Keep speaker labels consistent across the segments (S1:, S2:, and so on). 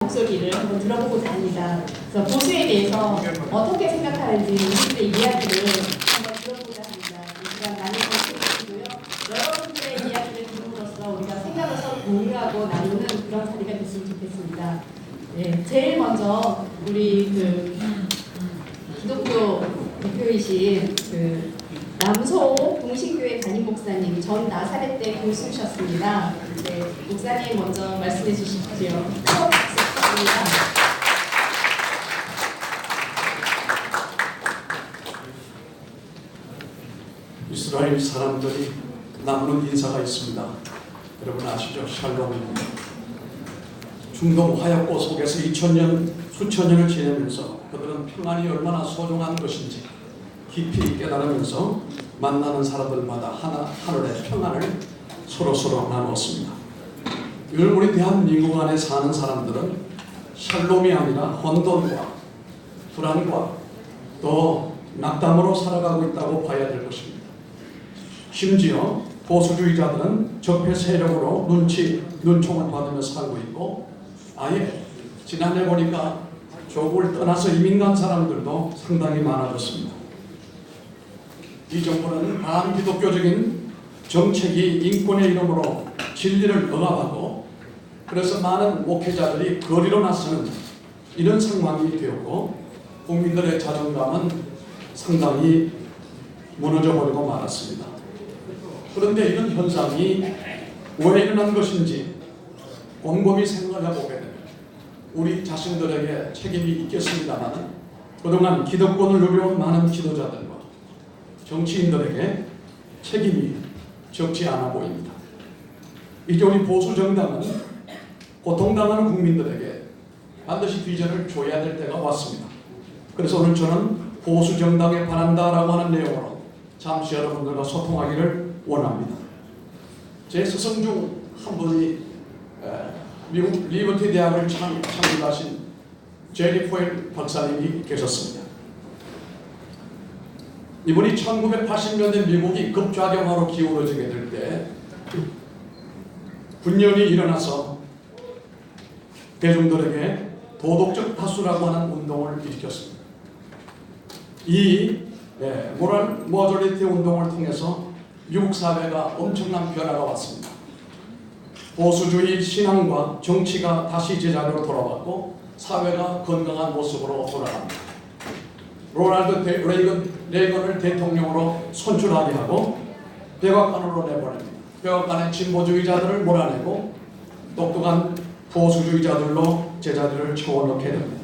S1: 목소리를 한번 들어보고자 합니다. 그래서 보수에 대해서 어떻게 생각하는지 우리들의 이야기를 한번 들어보고자 합니다. 이 시간 많이 해주시고요. 여러분들의 이야기를 들음으로써 우리가 생각을 서로 공유하고 나누는 그런 자리가 됐으면 좋겠습니다. 네, 제일 먼저 우리 기독교 대표이신 남소 동신교회 담임 목사님 전 나사렛대 교수셨습니다. 네, 목사님 먼저 말씀해 주십시오. 부탁드립니다.
S2: 이스라엘 사람들이 나누는 인사가 있습니다. 여러분 아시죠? 샬롬입니다. 중동 화약고 속에서 수천 년을 지내면서 그들은 평안이 얼마나 소중한 것인지 깊이 깨달으면서 만나는 사람들마다 하늘의 평안을 서로 나누었습니다. 우리 대한민국 안에 사는 사람들은 샬롬이 아니라 혼돈과 불안과 또 낙담으로 살아가고 있다고 봐야 될 것입니다. 심지어 보수주의자들은 적폐 세력으로 눈총을 받으며 살고 있고, 아예 지난해 보니까 조국을 떠나서 이민 간 사람들도 상당히 많아졌습니다. 이 정부는 반기독교적인 정책이 인권의 이름으로 진리를 억압하고, 그래서 많은 목회자들이 거리로 나서는 이런 상황이 되었고, 국민들의 자존감은 상당히 무너져버리고 말았습니다. 그런데 이런 현상이 왜 일어난 것인지 곰곰이 생각해보게 되면 우리 자신들에게 책임이 있겠습니다만, 그동안 기득권을 누려온 많은 지도자들과 정치인들에게 책임이 적지 않아 보입니다. 이제 우리 보수 정당은 고통당하는 국민들에게 반드시 비전을 줘야 될 때가 왔습니다. 그래서 오늘 저는 보수 정당에 바란다라고 하는 내용으로 잠시 여러분들과 소통하기를 원합니다. 제 스승 중 한 분이 미국 리버티 대학을 창립하신 제리 포일 박사님이 계셨습니다. 이분이 1980년대 미국이 급좌경화로 기울어지게 될 때 분열이 일어나서 대중들에게 도덕적 다수라고 하는 운동을 일으켰습니다. 이 모럴 머저리티 운동을 통해서 미국 사회가 엄청난 변화가 왔습니다. 보수주의 신앙과 정치가 다시 제자리로 돌아왔고, 사회가 건강한 모습으로 돌아갑니다. 로널드 레이건을 대통령으로 선출하게 하고 백악관으로 내보냅니다. 백악관의 진보주의자들을 몰아내고 똑똑한 보수주의자들로 제자리를 채워넣게 됩니다.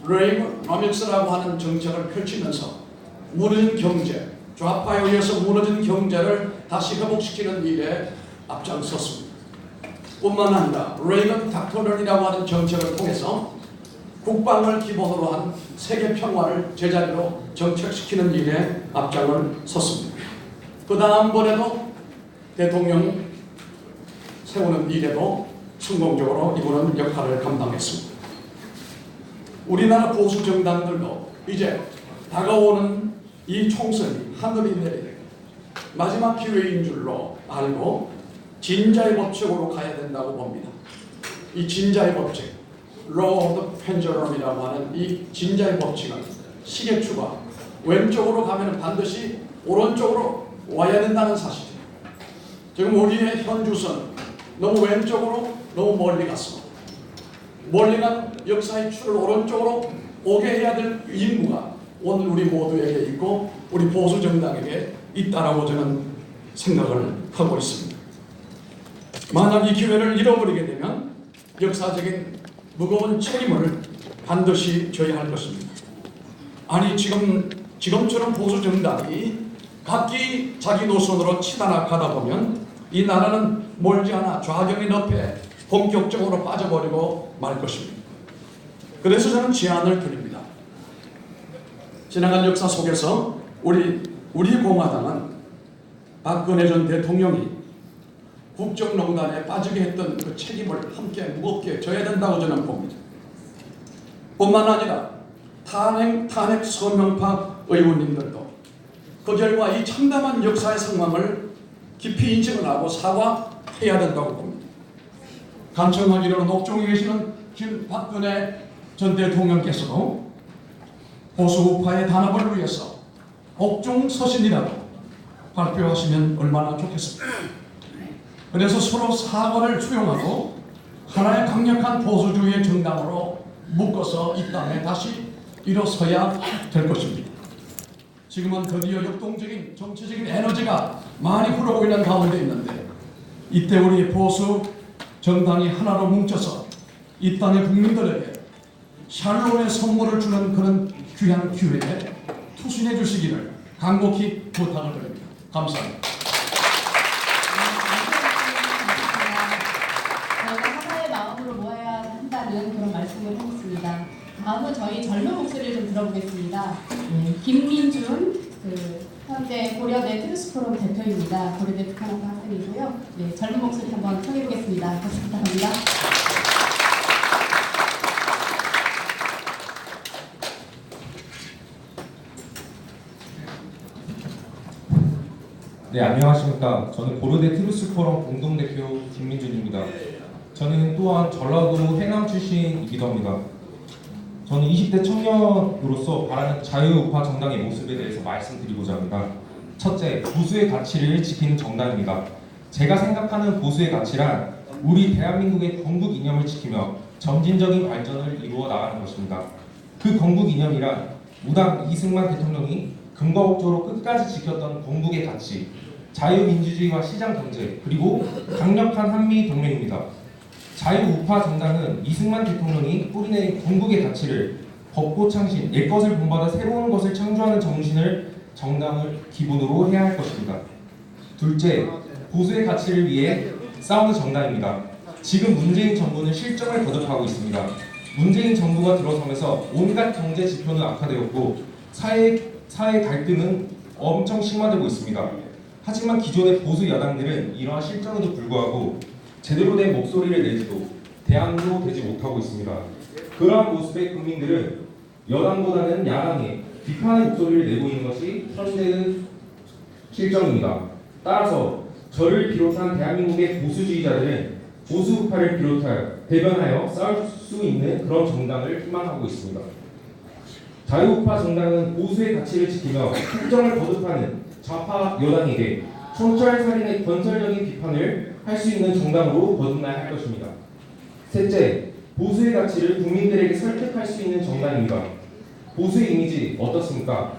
S2: 레이거노믹스라고 하는 정책을 펼치면서 무너진 경제, 좌파에 의해서 무너진 경제를 다시 회복시키는 일에 앞장섰습니다. 뿐만 아니라 레이건 닥터런이라고 하는 정책을 통해서 국방을 기본으로 한 세계 평화를 제자리로 정착시키는 일에 앞장을 섰습니다. 그 다음번에도 대통령 세우는 일에도 성공적으로 이분은 역할을 감당했습니다. 우리나라 보수 정당들도 이제 다가오는 이 총선이 하늘이 내리는 마지막 기회인 줄로 알고 진자의 법칙으로 가야 된다고 봅니다. 이 진자의 법칙, Law of the Pendulum이라고 하는 이 진자의 법칙은 시계추가 왼쪽으로 가면 반드시 오른쪽으로 와야 된다는 사실입니다. 지금 우리의 현주선 너무 왼쪽으로 너무 멀리 갔습니다. 멀리 간 역사의 추를 오른쪽으로 오게 해야 될 임무가 오늘 우리 모두에게 있고 우리 보수 정당에게 있다라고 저는 생각을 하고 있습니다. 만약 이 기회를 잃어버리게 되면 역사적인 무거운 책임을 반드시 져야 할 것입니다. 아니 지금처럼 보수 정당이 각기 자기 노선으로 치닫아 가다 보면 이 나라는 멀지 않아 좌경의 늪에 본격적으로 빠져버리고 말 것입니다. 그래서 저는 제안을 드립니다. 지나간 역사 속에서 우리 공화당은 박근혜 전 대통령이 국정농단에 빠지게 했던 그 책임을 함께 무겁게 져야 된다고 저는 봅니다. 뿐만 아니라 탄핵 서명파 의원님들도 그 결과 이 참담한 역사의 상황을 깊이 인식을 하고 사과해야 된다고 봅니다. 간청하기로는 옥중에 계시는 박근혜 전 대통령께서도 보수 우파의 단합을 위해서 옥중 서신이라도 발표하시면 얼마나 좋겠습니까? 그래서 서로 사과를 수용하고 하나의 강력한 보수주의의 정당으로 묶어서 이 땅에 다시 일어서야 될 것입니다. 지금은 드디어 역동적인 정치적인 에너지가 많이 흐르고 있는 가운데 있는데, 이때 우리 보수 정당이 하나로 뭉쳐서 이 땅의 국민들에게 샬롬의 선물을 주는 그런 귀한 기회에 투신해 주시기를 간곡히 부탁을 드립니다. 감사합니다.
S1: 저희가 하나의 마음으로 모아야 한다는 그런 말씀을 하겠습니다. 다음은 저희 젊은 목소리를 좀 들어보겠습니다. 김민준 현재 고려대 트루스포럼 대표입니다. 고려대 특강학과 학생이고요. 네, 젊은 목소리 한번 청해보겠습니다. 박수 부탁합니다.
S3: 네, 안녕하십니까. 저는 고려대 트루스포럼 공동대표 김민준입니다. 저는 또한 전라도 해남 출신이기도 합니다. 저는 20대 청년으로서 바라는 자유우파 정당의 모습에 대해서 말씀드리고자 합니다. 첫째, 보수의 가치를 지키는 정당입니다. 제가 생각하는 보수의 가치란 우리 대한민국의 건국 이념을 지키며 점진적인 발전을 이루어 나가는 것입니다. 그 건국 이념이란 무당 이승만 대통령이 금과 옥조로 끝까지 지켰던 건국의 가치, 자유민주주의와 시장경제, 그리고 강력한 한미동맹입니다. 자유우파 정당은 이승만 대통령이 뿌리내린 건국의 가치를 벚꽃창신, 옛것을 본받아 새로운 것을 창조하는 정당을 기본으로 해야 할 것입니다. 둘째, 보수의 가치를 위해 싸우는 정당입니다. 지금 문재인 정부는 실정을 거듭하고 있습니다. 문재인 정부가 들어서면서 온갖 경제 지표는 악화되었고 사회 갈등은 엄청 심화되고 있습니다. 하지만 기존의 보수 여당들은 이러한 실정에도 불구하고 제대로 된 목소리를 내지도 대안도 되지 못하고 있습니다. 그러한 모습의 국민들은 여당보다는 야당에 비판의 목소리를 내고 있는 것이 현재의 실정입니다. 따라서 저를 비롯한 대한민국의 보수주의자들은 보수우파를 대변하여 싸울 수 있는 그런 정당을 희망하고 있습니다. 자유우파 정당은 보수의 가치를 지키며 실정을 거듭하는 좌파 여당에게 촌철살인의 건설적인 비판을 할 수 있는 정당으로 거듭나야 할 것입니다. 셋째, 보수의 가치를 국민들에게 설득할 수 있는 정당입니다. 보수의 이미지 어떻습니까?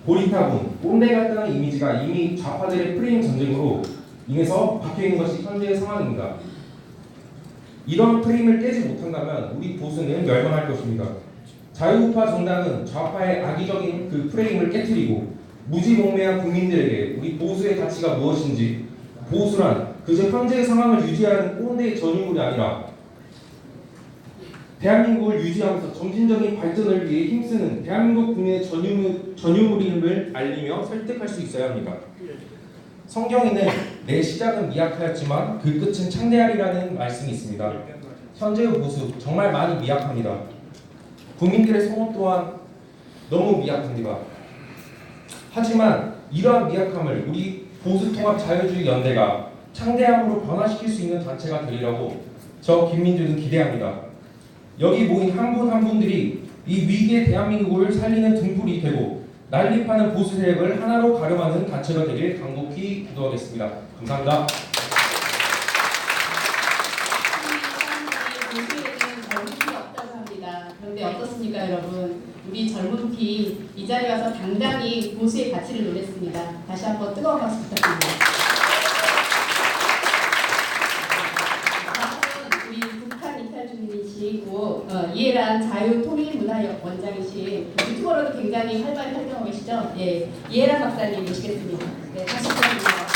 S3: 고리타분, 꼰대 같다는 이미지가 이미 좌파들의 프레임 전쟁으로 인해서 박혀있는 것이 현재의 상황입니다. 이런 프레임을 깨지 못한다면 우리 보수는 멸망할 것입니다. 자유우파 정당은 좌파의 악의적인 그 프레임을 깨트리고 무지몽매한 국민들에게 우리 보수의 가치가 무엇인지, 보수란 그저 현재의 상황을 유지하는 꼰대의 전유물이 아니라 대한민국을 유지하면서 점진적인 발전을 위해 힘쓰는 대한민국 국민의 전유물임을 알리며 설득할 수 있어야 합니다. 성경에는 내 시작은 미약하였지만 그 끝은 창대하리라는 말씀이 있습니다. 현재의 보수 정말 많이 미약합니다. 국민들의 소원 또한 너무 미약합니다. 하지만 이러한 미약함을 우리 보수통합자유주의연대가 창대함으로 변화시킬 수 있는 단체가 되리라고 저 김민준은 기대합니다. 여기 모인 한 분 한 분들이 이 위기의 대한민국을 살리는 등불이 되고 난립하는 보수 세력을 하나로 가름하는 단체가 되길 간곡히 기도하겠습니다. 감사합니다.
S1: 보수에는 젊은 피가 없다고 합니다. 그런데 어떻습니까, 여러분? 우리 젊은 피 이 자리에 와서 당당히 보수의 가치를 논했습니다. 다시 한번 뜨거운 박수 부탁드립니다. 다음은 우리 북한 이탈 중이시고 이해란 자유통일문화원장이신 유튜버로도 굉장히 활발히 활동하고 계시죠? 예, 이해란 박사님 모시겠습니다. 네, 박수 부탁드립니다.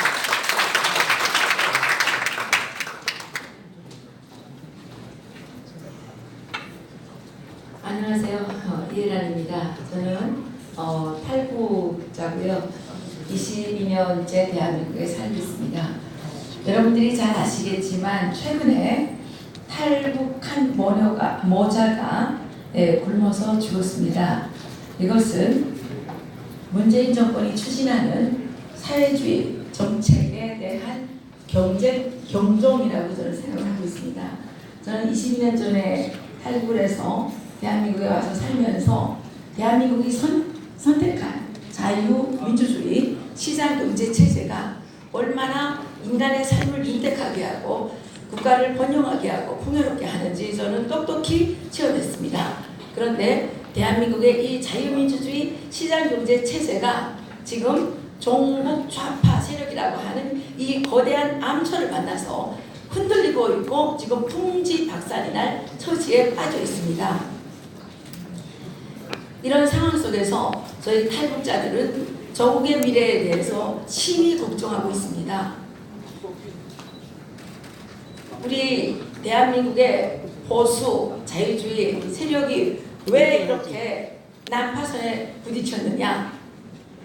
S4: 안녕하세요. 이혜란입니다. 저는 탈북자고요. 22년째 대한민국에 살고 있습니다. 여러분들이 잘 아시겠지만 최근에 탈북한 모자가 굶어서 죽었습니다. 이것은 문재인 정권이 추진하는 사회주의 정책에 대한 경종이라고 저는 생각을 하고 있습니다. 저는 22년 전에 탈북을 해서 대한민국에 와서 살면서 대한민국이 선택한 자유민주주의 시장경제 체제가 얼마나 인간의 삶을 윤택하게 하고 국가를 번영하게 하고 풍요롭게 하는지 저는 똑똑히 체험했습니다. 그런데 대한민국의 이 자유민주주의 시장경제 체제가 지금 종북 좌파 세력이라고 하는 이 거대한 암초를 만나서 흔들리고 있고 지금 풍지박산이 날 처지에 빠져 있습니다. 이런 상황 속에서 저희 탈북자들은 저국의 미래에 대해서 심히 걱정하고 있습니다. 우리 대한민국의 보수 자유주의 세력이 왜 이렇게 난파선에 부딪혔느냐?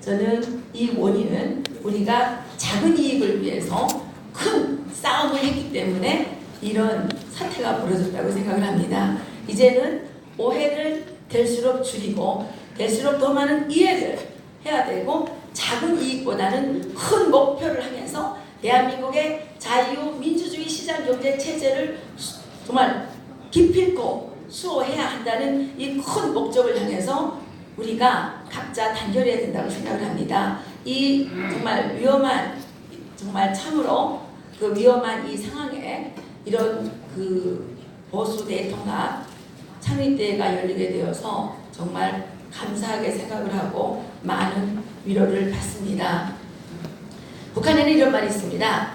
S4: 저는 이 원인은 우리가 작은 이익을 위해서 큰 싸움을 했기 때문에 이런 사태가 벌어졌다고 생각을 합니다. 이제는 오해를 될수록 줄이고 될수록 더 많은 이해를 해야 되고 작은 이익보다는 큰 목표를 하면서 대한민국의 자유민주주의 시장경제 체제를 정말 기필코 수호해야 한다는 이 큰 목적을 향해서 우리가 각자 단결해야 된다고 생각을 합니다. 이 정말 위험한, 정말 참으로 그 위험한 이 상황에 이런 그 보수 대통합 창립대회가 열리게 되어서 정말 감사하게 생각을 하고 많은 위로를 받습니다. 북한에는 이런 말이 있습니다.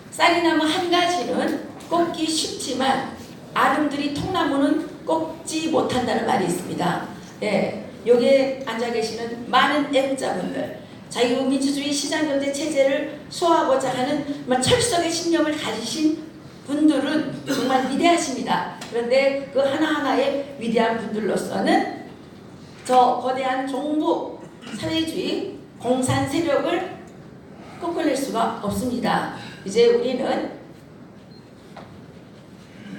S4: 쌀이나무 한 가지는 꽂기 쉽지만 아름드리 통나무는 꽂지 못한다는 말이 있습니다. 예, 여기에 앉아 계시는 많은 애국자분들, 자유민주주의 시장경제 체제를 수호하고자 하는 철석의 신념을 가지신 분들은 정말 위대하십니다. 그런데 그 하나하나의 위대한 분들로서는 저 거대한 종북 사회주의 공산 세력을 꺾어낼 수가 없습니다. 이제 우리는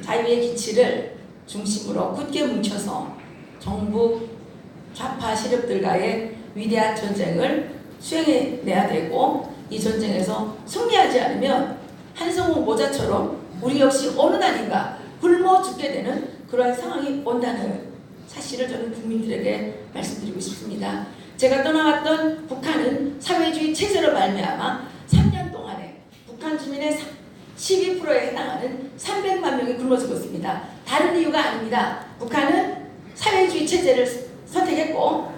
S4: 자유의 기치를 중심으로 굳게 뭉쳐서 정부 좌파 세력들과의 위대한 전쟁을 수행해내야 되고 이 전쟁에서 승리하지 않으면 한성우 모자처럼 우리 역시 어느 날인가 굶어 죽게 되는 그러한 상황이 온다는 사실을 저는 국민들에게 말씀드리고 싶습니다. 제가 떠나왔던 북한은 사회주의 체제로 말미암아 3년 동안에 북한 주민의 12%에 해당하는 300만 명이 굶어 죽었습니다. 다른 이유가 아닙니다. 북한은 사회주의 체제를 선택했고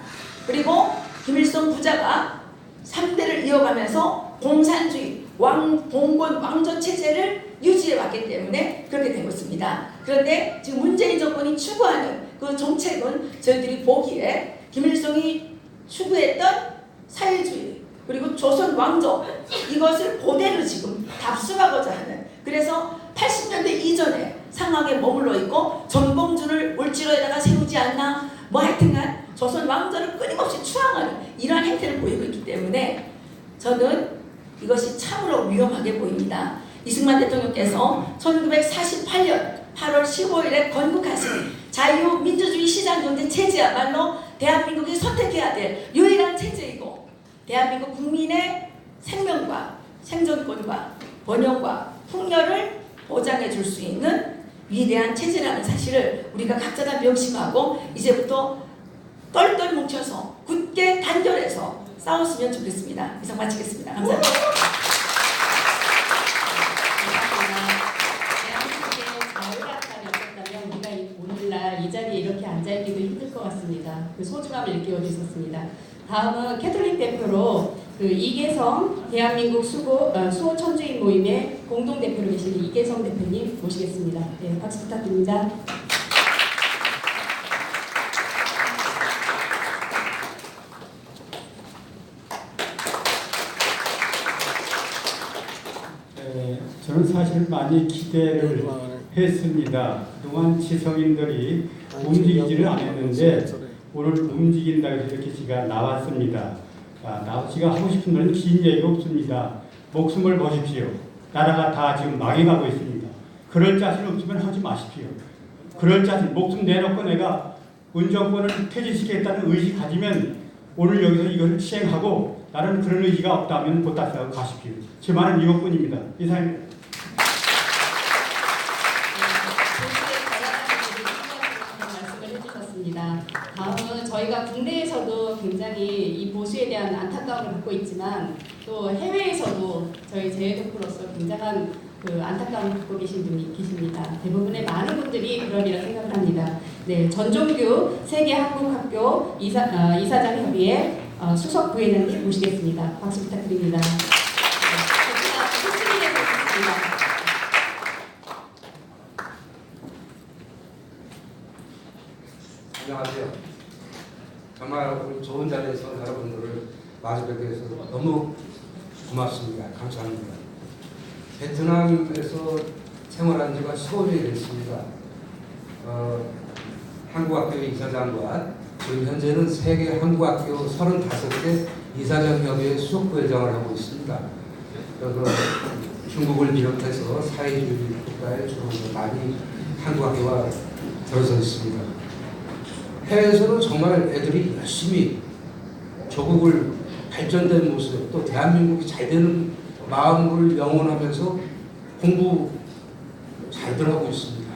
S4: 그리고 김일성 부자가 3대를 이어가면서 공산주의 봉건 왕조 체제를 유지해 왔기 때문에 그렇게 된 것입니다. 그런데 지금 문재인 정권이 추구하는 그 정책은 저희들이 보기에 김일성이 추구했던 사회주의 그리고 조선 왕조 이것을 그대로 지금 답습하고자 하는, 그래서 80년대 이전에 상황에 머물러 있고 전봉준을 울지로에다가 세우지 않나 뭐 하여튼간 조선 왕조를 끊임없이 추앙하는 이러한 행태를 보이고 있기 때문에 저는 이것이 참으로 위험하게 보입니다. 이승만 대통령께서 1948년 8월 15일에 건국하신 자유민주주의 시장경제 체제야말로 대한민국이 선택해야 될 유일한 체제이고 대한민국 국민의 생명과 생존권과 번영과 풍요를 보장해 줄 수 있는 위대한 체제라는 사실을 우리가 각자 다 명심하고 이제부터 똘똘 뭉쳐서 굳게 단결해서 싸웠으면 좋겠습니다. 이상 마치겠습니다. 감사합니다.
S1: 대한민국에 자유락산이 없었다면 우리가 오늘날 이 자리에 이렇게 앉아있기도 힘들 것 같습니다. 그 소중함을 느끼고 있었습니다. 다음은 캐톨릭 대표로 그 이계성 대한민국 수호 천주인 모임의 공동 대표로 계시는 이계성 대표님 모시겠습니다. 네, 박수 부탁드립니다.
S5: 저는 사실 많이 기대를 했습니다. 그동안 지성인들이 움직이지를 않았는데 오늘 움직인다 해서 이렇게 제가 나왔습니다. 제가 하고 싶은 말은 긴 얘기가 없습니다. 목숨을 보십시오. 나라가 다 지금 망해가고 있습니다. 그럴 자신 없으면 하지 마십시오. 그럴 자신, 목숨 내놓고 내가 운정권을 폐지시키겠다는 의지 가지면 오늘 여기서 이것을 시행하고 나는 그런 의지가 없다면 보따스하고 가십시오. 제 말은 이것뿐입니다. 이상입니다.
S1: 저희가 국내에서도 굉장히 이 보수에 대한 안타까움을 갖고 있지만 또 해외에서도 저희 재해덕후로서 굉장한 그 안타까움을 갖고 계신 분이 계십니다. 대부분의 많은 분들이 그러리라 생각을 합니다. 네, 전종규 세계한국학교 이사장 협의회 수석 부회장님 모시겠습니다. 박수 부탁드립니다.
S6: 안녕하세요. 정말 오늘 좋은 자리에서 여러분들을 마주뵙게 해서 너무 고맙습니다. 감사합니다. 베트남에서 생활한 지가 15년이 됐습니다. 한국학교 이사장과 지금 현재는 세계 한국학교 35개 이사장 협의회 수석 부회장을 하고 있습니다. 그래서 중국을 비롯해서 사회주의 국가에 주로 많이 한국학교가 들어서 있습니다. 해외에서는 정말 애들이 열심히 조국을 발전된 모습, 또 대한민국이 잘 되는 마음을 영원하면서 공부 잘들 하고 있습니다.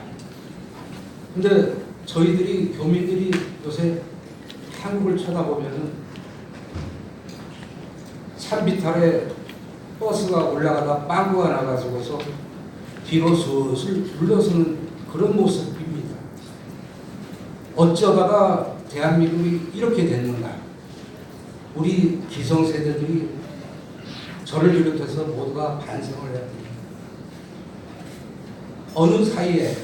S6: 근데 저희들이 교민들이 요새 한국을 쳐다보면은 산비탈에 버스가 올라가다 빵꾸가 나가지고서 뒤로 슬슬 물러서는 그런 모습입니다. 어쩌다가 대한민국이 이렇게 됐는가? 우리 기성세대들이 저를 비롯해서 모두가 반성을 해야 됩니다. 어느 사이에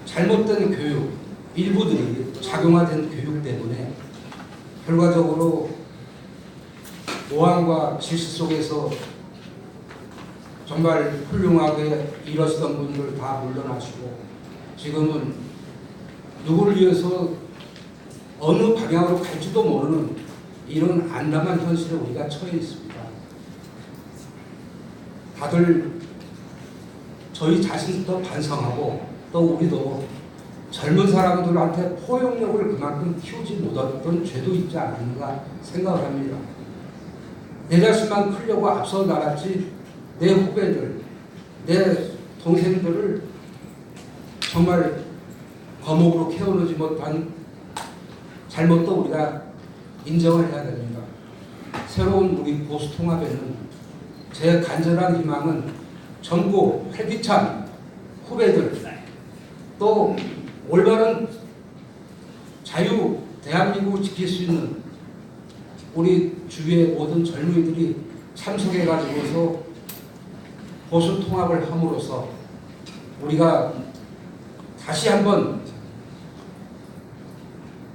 S6: 잘못된 교육, 일부들이 작용화된 교육 때문에 결과적으로 모함과 질서 속에서 정말 훌륭하게 일하시던 분들 다 물러나시고 지금은 누구를 위해서 어느 방향으로 갈지도 모르는 이런 안담한 현실에 우리가 처해 있습니다. 다들 저희 자신부터 반성하고 또 우리도 젊은 사람들한테 포용력을 그만큼 키우지 못했던 죄도 있지 않는가 생각합니다. 내 자신만 크려고 앞서 나갔지 내 후배들, 내 동생들을 정말 거목으로 키워놓지 못한 잘못도 우리가 인정을 해야 됩니다. 새로운 우리 보수통합에는 제 간절한 희망은 전국 활기찬 후배들 또 올바른 자유 대한민국을 지킬 수 있는 우리 주위의 모든 젊은이들이 참석해가지고서 보수통합을 함으로써 우리가 다시 한번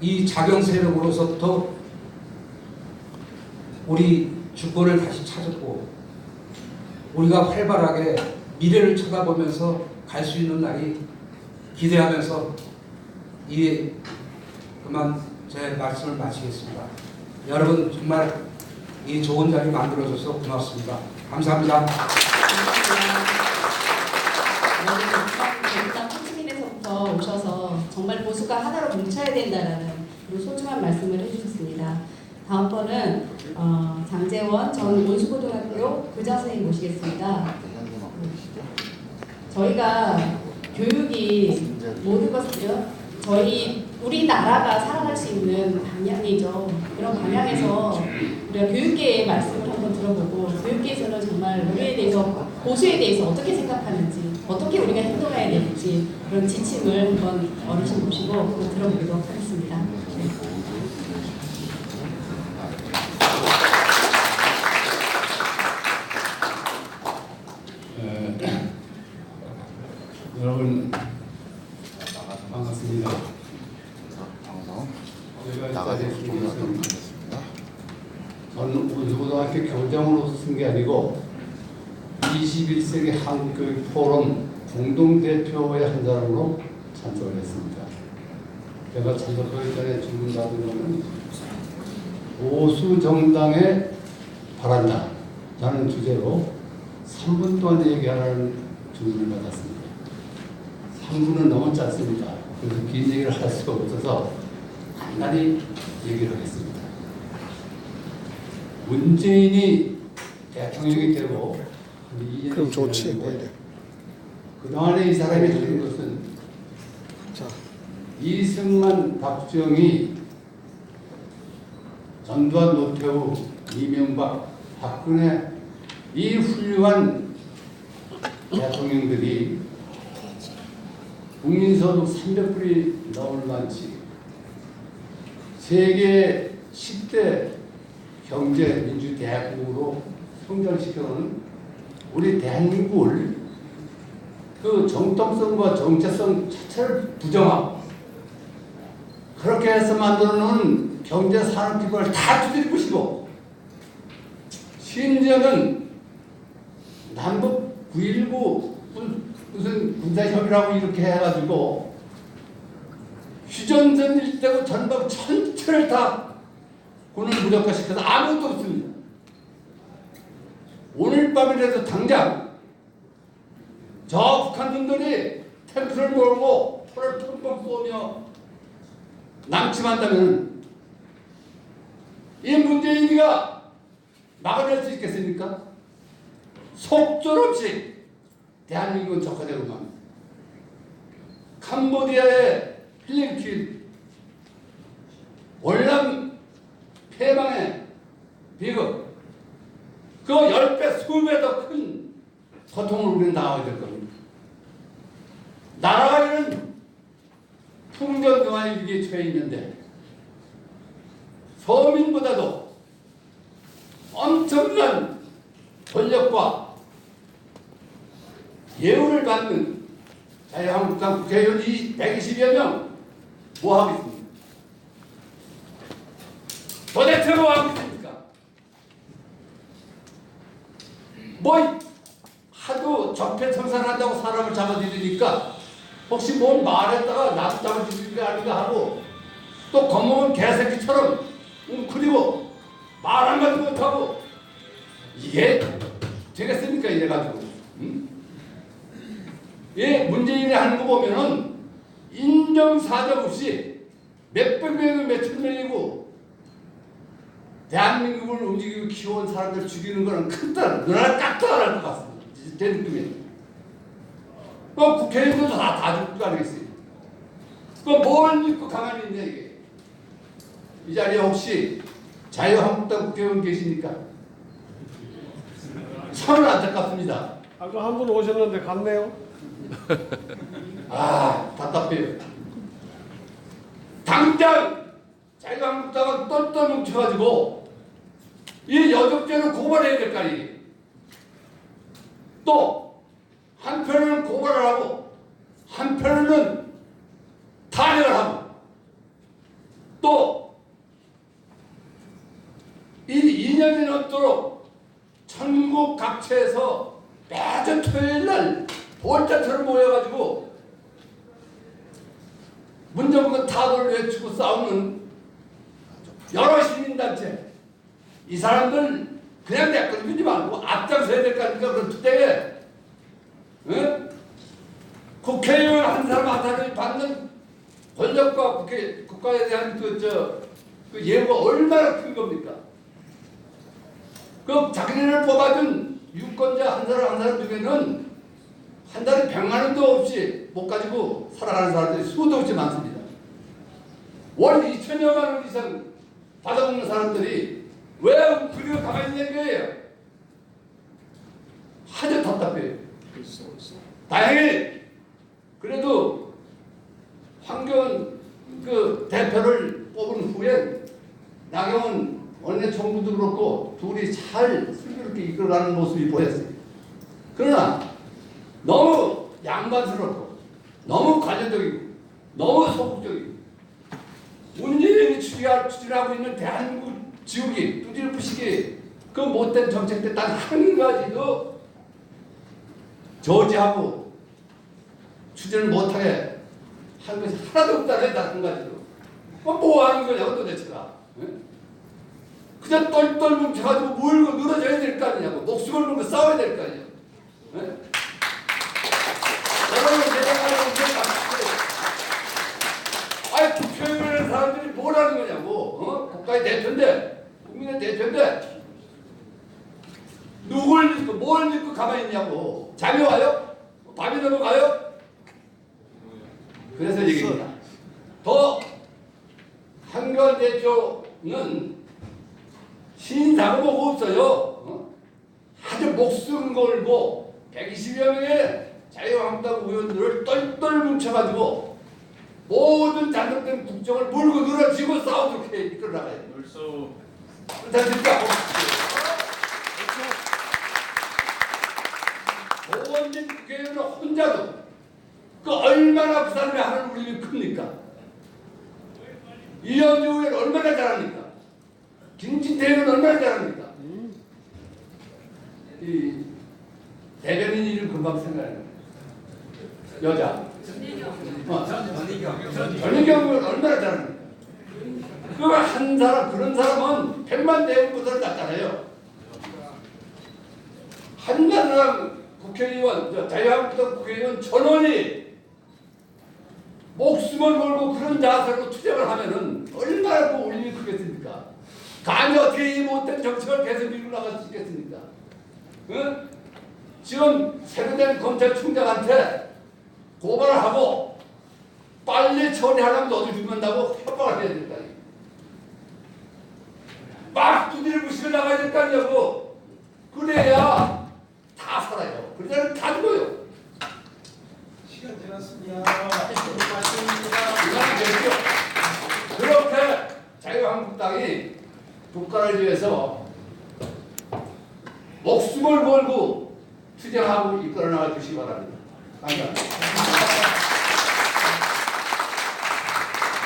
S6: 이 작용 세력으로서부터 우리 주권을 다시 찾았고 우리가 활발하게 미래를 쳐다보면서 갈 수 있는 날이 기대하면서 그만 제 말씀을 마치겠습니다. 여러분 정말 이 좋은 자리 만들어줘서 고맙습니다. 감사합니다.
S1: 일단 호치민에서부터 오셔서 정말 보수가 하나로 뭉쳐야 된다라는 그런 소중한 말씀을 해주셨습니다. 다음번은 장재원 전 온수고등학교 교장선생님 모시겠습니다. 저희가 교육이 모든 것을요, 우리나라가 살아갈 수 있는 방향이죠. 그런 방향에서 우리가 교육계의 말씀을 한번 들어보고 교육계에서는 정말 우리에 대해서 보수에 대해서 어떻게 생각하는지 어떻게 우리가 행동해야 될지 그런 지침을 한번 어르신 모시고 들어보도록 하겠습니다.
S5: 여러분 반갑습니다. 저는 온수고등학교 교장으로 쓴 게 아니고 21세기 한국교육 포럼 공동대표의 한 사람으로 참석을 했습니다. 제가 참석하기 전에 질문받은 것은 보수 정당에 바란다 라는 주제로 3분 동안 얘기하라는 질문을 받았습니다. 3분은 너무 짧습니다. 그래서 긴 얘기를 할 수가 없어서 간단히 얘기를 하겠습니다. 문재인이 대통령이 되고
S7: 그럼 좋지 오히려.
S5: 그동안에 이 사람이 하는 것은 이승만, 박정희 전두환, 노태우, 이명박, 박근혜 이 훌륭한 대통령들이 국민소득 300불이 넘을 만치 세계 10대 경제 민주 대국으로 성장시켜놓은 우리 대한민국을 그 정통성과 정체성 자체를 부정하고 그렇게 해서 만들어놓은 경제 산업 기반을 다 두드릴 것이고 심지어는 남북 9.19 무슨 군사협의라고 이렇게 해가지고 휴전선 일대고 전방 전체를 다 군을 무력화시켜서 아무것도 없습니다. 오늘 밤이라도 당장 저 북한 놈들이 탱크를 몰고 포를 펑펑 쏘며 남침한다면 이 문재인이가 막아낼 수 있겠습니까? 속절없이 대한민국은 적화되고 맙니다. 캄보디아의 필링퀸, 월남 폐방의 비극, 그 10배, 20배 더 큰 고통을 우리는 당하게 될 겁니다. 나라가 이런 풍전등화의 위기에 처해 있는데 서민보다도 엄청난 권력과 예우를 받는 자유한국당 국회의원이 120여 명 뭐 하고 있습니까? 도대체 뭐 하고 있습니까? 뭐 하도 적폐청산한다고 사람을 잡아들이니까 혹시 뭘 말했다가 나도 잡아들이는 게 아닌가 하고 또 겁먹은 개새끼처럼 웅크리고 말 한마디 못하고 이게 되겠습니까? 이래가지고 예, 문재인이 하는 거 보면은 인정사정 없이 몇백 명이고 몇천 명이고 대한민국을 움직이고 키워온 사람들 죽이는 거는 큰뜻 누나를 깍듯할 것 같습니다. 제 느낌에. 국회의원들도 다 죽을 거 아니겠어요? 뭘 믿고 가만히 있냐 이게. 이 자리에 혹시 자유한국당 국회의원 계십니까? 참을 안타깝습니다.
S7: 아까 한 분 오셨는데 갔네요.
S5: 아, 답답해요. 당장 자유한국당은 똘똘 뭉쳐가지고 이 여적죄로 고발해야 될 거 아니에요. 또 한편으로는 고발을 하고 한편으로는 탄핵을 하고 또 이 2년이 넘도록 전국 각처에서 매주 토요일날 볼자처럼 모여가지고 문정권 타도를 외치고 싸우는 여러 시민단체 이 사람들 그냥 댓글 주지 말고 앞장서야 될 거 아닙니까? 그런 투쟁에 국회의원 한 사람 한 사람이 받는 권력과 국가에 대한 그 예우가 얼마나 큰 겁니까? 그 자기네를 뽑아준 유권자 한 사람 한 사람 중에는 한 달에 100만 원도 없이 못 가지고 살아가는 사람들이 수도 없이 많습니다. 월 2천여만 원 이상 받아먹는 사람들이 왜 그리고 가만히 있는 거예요? 아주 답답해요. 다행히 그래도 황교안 그 대표를 뽑은 후에 나경원 원내 총무도 그렇고 둘이 잘 슬기롭게 이끌어가는 모습이 보였어요. 그러나 너무 양반스럽고 너무 관료적이고 너무 소극적이고 문재인이 추진하고 있는 대한민국 지우기, 뚜지를 부시기 그 못된 정책 때 단 한 가지도 저지하고 추진을 못하게 한 것이 하나도 없다네. 단 한 가지도. 뭐 하는 거냐고 도대체가. 그냥 똘똘 뭉쳐가지고 물고 늘어져야 될 거 아니냐고. 목숨을 걸고 싸워야 될 거 아니냐고. 여러분 아니 국회의원이라는 사람들이 뭘 하는 거냐고. 국가의 대표인데 국민의 대표인데 누굴 믿고 뭘 믿고 가만히 있냐고. 잠이 와요? 밤이 넘어가요? 그래서 얘기입니다. 더 한교안 대표는
S8: 신사고 뭐고 없어요. 아주 목숨 걸고 120여 명의 자유한국당 의원들을 똘똘 뭉쳐가지고 모든 잘못된 국정을 물고 늘어지고 싸우도록 해 이끌어나가야 돼요. 그렇습니까? 오원진 국회의원은 혼자도 그 얼마나 그 사람이 하는 우리는 큽니까? 이현주 의원 얼마나 잘합니까? 김진태 의원 얼마나 잘합니까? 이 대변인 이름 금방 생각나요. 여자. 전희경 의원 얼마나 잘합니까? 그 한 사람 그런 사람은 100만 대원보다 낫잖아요. 한 사람 국회의원, 자유한국당 국회의원 전원이 목숨을 걸고 그런 자세로 투쟁을 하면은 얼마나 그 울림이 크겠습니까? 감히 어떻게 이 못된 정책을 계속 밀고 나갈 수 있겠습니까? 응? 지금 새로 된 검찰총장한테 고발을 하고 빨리 처리하려면 너도 죽는다고 협박을 해야 된다. 막 두드려 부시고 나가야 될 거 아니냐고. 그래야 다 살아요. 그러자면 다 죽어요.
S7: 시간 지났습니다.
S8: 그렇게 자유한국당이 국가를 위해서 목숨을 걸고 투쟁하고 이끌어 나가 주시기 바랍니다. 감사합니다.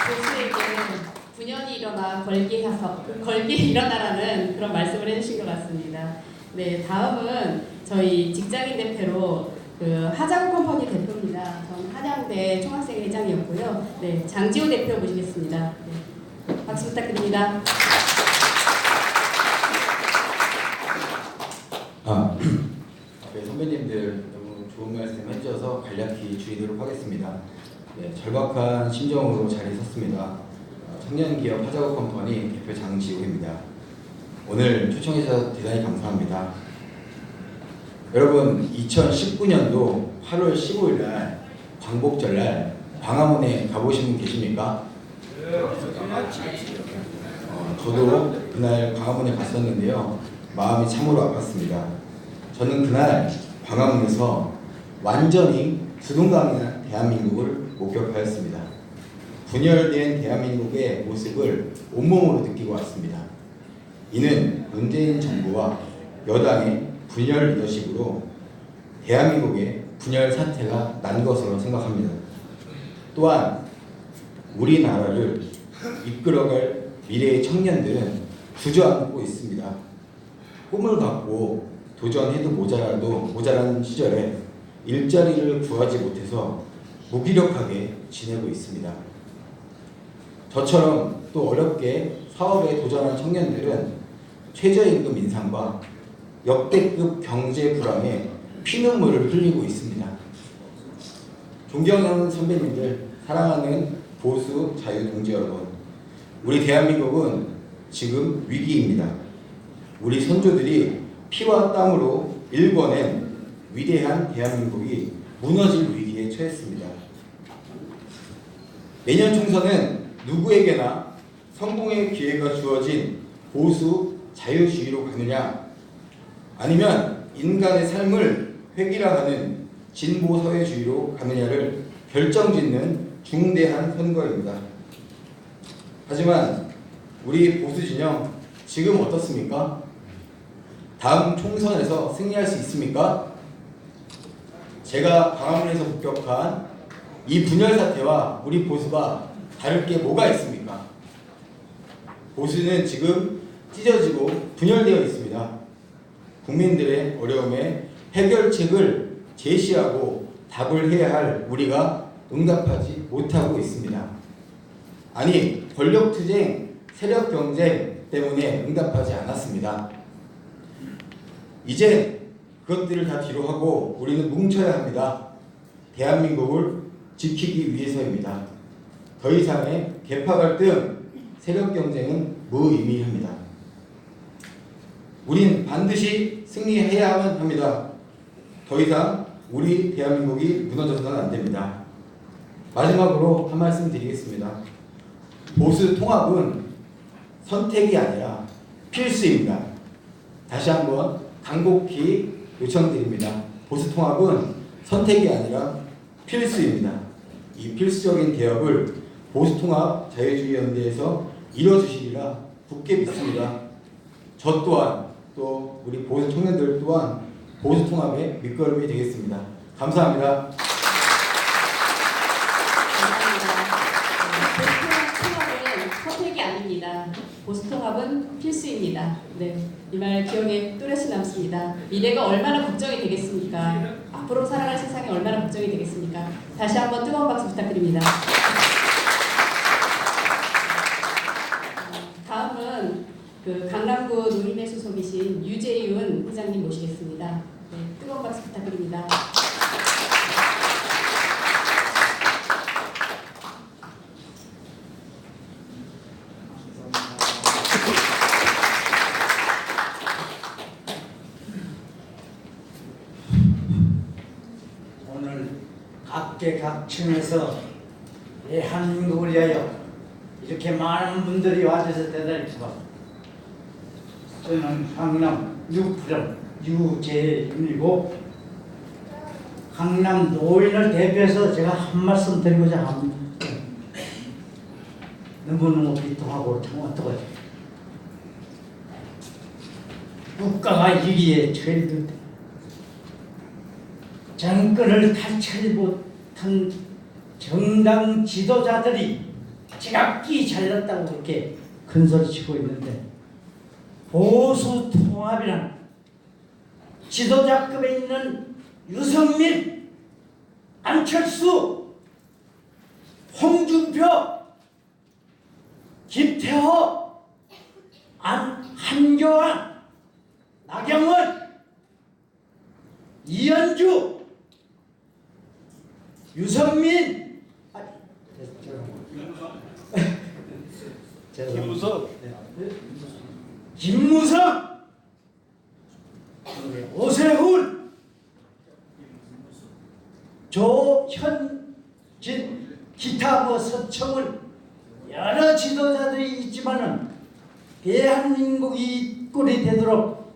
S1: 보수에게는 분연이 일어나 걸게 일어나라는 그런 말씀을 해주신 것 같습니다. 네, 다음은 저희 직장인 대표로 그 하자구 컴퍼니 대표입니다. 전 한양대 총학생회장이었고요. 네, 장지호 대표 모시겠습니다. 네, 박수 부탁드립니다.
S9: 네, 선배님들 너무 좋은 말씀 해주셔서 간략히 줄이도록 하겠습니다. 네, 절박한 심정으로 자리에 섰습니다. 청년기업 하자구 컴퍼니 대표 장지호입니다. 오늘 초청해주셔서 대단히 감사합니다. 여러분 2019년도 8월 15일 날 광복절날 광화문에 가보신 분 계십니까? 저도 그날 광화문에 갔었는데요. 마음이 참으로 아팠습니다. 저는 그날 광화문에서 완전히 두둥강이나 대한민국을 목격하였습니다. 분열된 대한민국의 모습을 온몸으로 느끼고 왔습니다. 이는 문재인 정부와 여당의 분열 리더십으로 대한민국의 분열 사태가 난 것으로 생각합니다. 또한 우리나라를 이끌어갈 미래의 청년들은 주저앉고 있습니다. 꿈을 갖고 도전해도 모자라는 시절에 일자리를 구하지 못해서 무기력하게 지내고 있습니다. 저처럼 또 어렵게 사업에 도전한 청년들은 최저임금 인상과 역대급 경제 불황에 피눈물을 흘리고 있습니다. 존경하는 선배님들, 사랑하는 보수 자유동지 여러분, 우리 대한민국은 지금 위기입니다. 우리 선조들이 피와 땀으로 일궈낸 위대한 대한민국이 무너질 위기에 처했습니다. 내년 총선은 누구에게나 성공의 기회가 주어진 보수 자유주의로 가느냐, 아니면 인간의 삶을 획일화하는 진보 사회주의로 가느냐를 결정짓는 중대한 선거입니다. 하지만 우리 보수 진영 지금 어떻습니까? 다음 총선에서 승리할 수 있습니까? 제가 광화문에서 목격한 이 분열 사태와 우리 보수가 다를 게 뭐가 있습니까? 보수는 지금 찢어지고 분열되어 있습니다. 국민들의 어려움에 해결책을 제시하고 답을 해야 할 우리가 응답하지 못하고 있습니다. 아니, 권력투쟁, 세력경쟁 때문에 응답하지 않았습니다. 이제 그것들을 다 뒤로 하고 우리는 뭉쳐야 합니다. 대한민국을 지키기 위해서입니다. 더 이상의 계파 갈등, 세력 경쟁은 무의미합니다. 우린 반드시 승리해야만 합니다. 더 이상 우리 대한민국이 무너져서는 안 됩니다. 마지막으로 한 말씀 드리겠습니다. 보수 통합은 선택이 아니라 필수입니다. 다시 한번 간곡히 요청드립니다. 보수통합은 선택이 아니라 필수입니다. 이 필수적인 개혁을 보수통합 자유주의연대에서 이뤄주시리라 굳게 믿습니다. 저 또한 또 우리 보수 청년들 또한 보수통합의 밑거름이 되겠습니다. 감사합니다.
S1: 보수통합은 선택이 아닙니다. 보수통합은 필수입니다. 네, 이 말 기억에 또렷이 남습니다. 미래가 얼마나 걱정이 되겠습니까? 앞으로 살아갈 세상이 얼마나 걱정이 되겠습니까? 다시 한번 뜨거운 박수 부탁드립니다. 다음은 그 강남구 노인회 소속이신 유재윤 회장님 모시겠습니다. 네, 뜨거운 박수 부탁드립니다.
S10: 오늘 각계각층에서 대한민국을 위하여 이렇게 많은 분들이 와주셔서 대단히 고맙습니다. 저는 강남 유프령 유재윤이고 강남 노인을 대표해서 제가 한 말씀 드리고자 합니다. 너무너무 비통하고 참 어떡하지? 국가가 위기에 처해질 때 정권을 탈취하지 못한 정당 지도자들이 지각기 잘났다고 그렇게 큰소리치고 있는데 보수 통합이란 지도자급에 있는 유승민, 안철수, 홍준표, 김태호, 한교안, 나경원, 이현주, 유선민, 김무성, 오세훈, 조현진, 기타 서청은 여러 지도자들이 있지만은 대한민국이 꼴이 되도록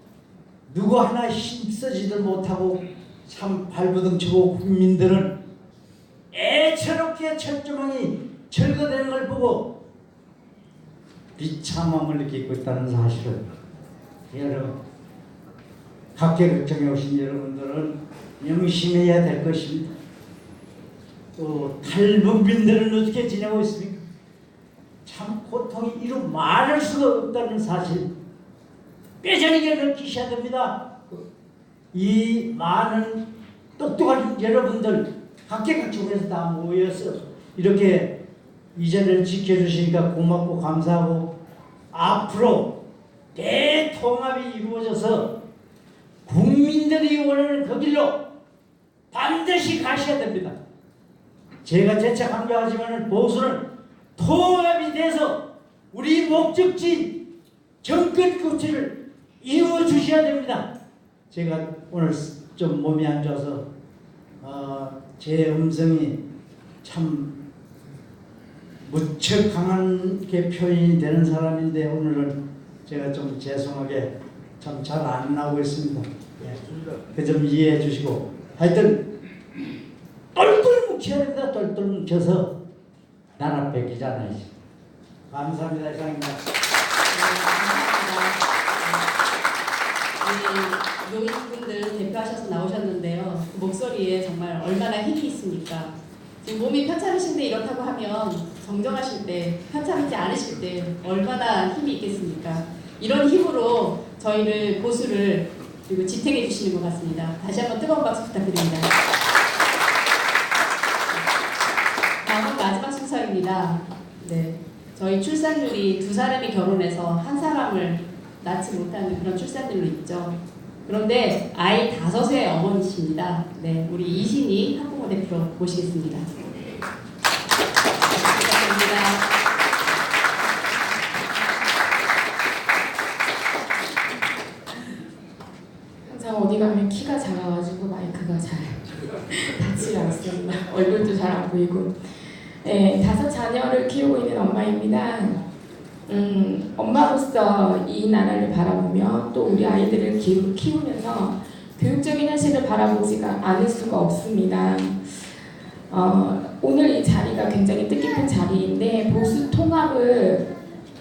S10: 누구 하나 힘쓰지도 못하고 참 발부둥치고 국민들은 애처롭게 철조망이 철거되는 걸 보고 비참함을 느끼고 있다는 사실을 여러분 각계각층에 오신 여러분들은 명심해야 될 것입니다. 또 탈북민들은 어떻게 지내고 있습니까? 참 고통이 이루 말할 수가 없다는 사실 뼈저리게 느끼셔야 됩니다. 이 많은 똑똑한 여러분들 각계각층에서 다 모여서 이렇게 이 자리를 지켜주시니까 고맙고 감사하고 앞으로 대통합이 이루어져서 국민들이 원하는 그 길로 반드시 가셔야 됩니다. 제가 재차 강조하지만 보수는 통합이 돼서 우리 목적지 정권 교체를 이루어 주셔야 됩니다. 제가 오늘 좀 몸이 안 좋아서 제 음성이 참 무척 강하게 표현이 되는 사람인데 오늘은 제가 좀 죄송하게 참 잘 안 나오고 있습니다. 그 좀 이해해 주시고 하여튼 똘똘 뭉쳐야 됩니다. 똘똘 뭉쳐서 나라 뺏기잖아요. 감사합니다. 이상입니다.
S1: 노인분들 대표하셔서 나오셨는데요. 그 목소리에 정말 얼마나 힘이 있습니까? 지금 몸이 편찮으신데 이렇다고 하면 정정하실 때, 편찮지 않으실 때 얼마나 힘이 있겠습니까? 이런 힘으로 저희를 보수를 그리고 지탱해 주시는 것 같습니다. 다시 한번 뜨거운 박수 부탁드립니다. 다음은 마지막 순서입니다. 네, 저희 출산율이 2사람이 결혼해서 1사람을 낳지 못하는 그런 출산율로 있죠. 그런데 아이 5의 어머니십니다. 네, 우리 이신희 학부모 대표 모시겠습니다. 감사합니다.
S11: 항상 어디 가면 키가 작아가지고 마이크가 잘 닿지 않습니다. 얼굴도 잘 안 보이고. 네, 5 자녀를 키우고 있는 엄마입니다. 엄마로서 이 나라를 바라보며 또 우리 아이들을 키우면서 교육적인 현실을 바라보지가 않을 수가 없습니다. 오늘 이 자리가 굉장히 뜻깊은 자리인데 보수 통합을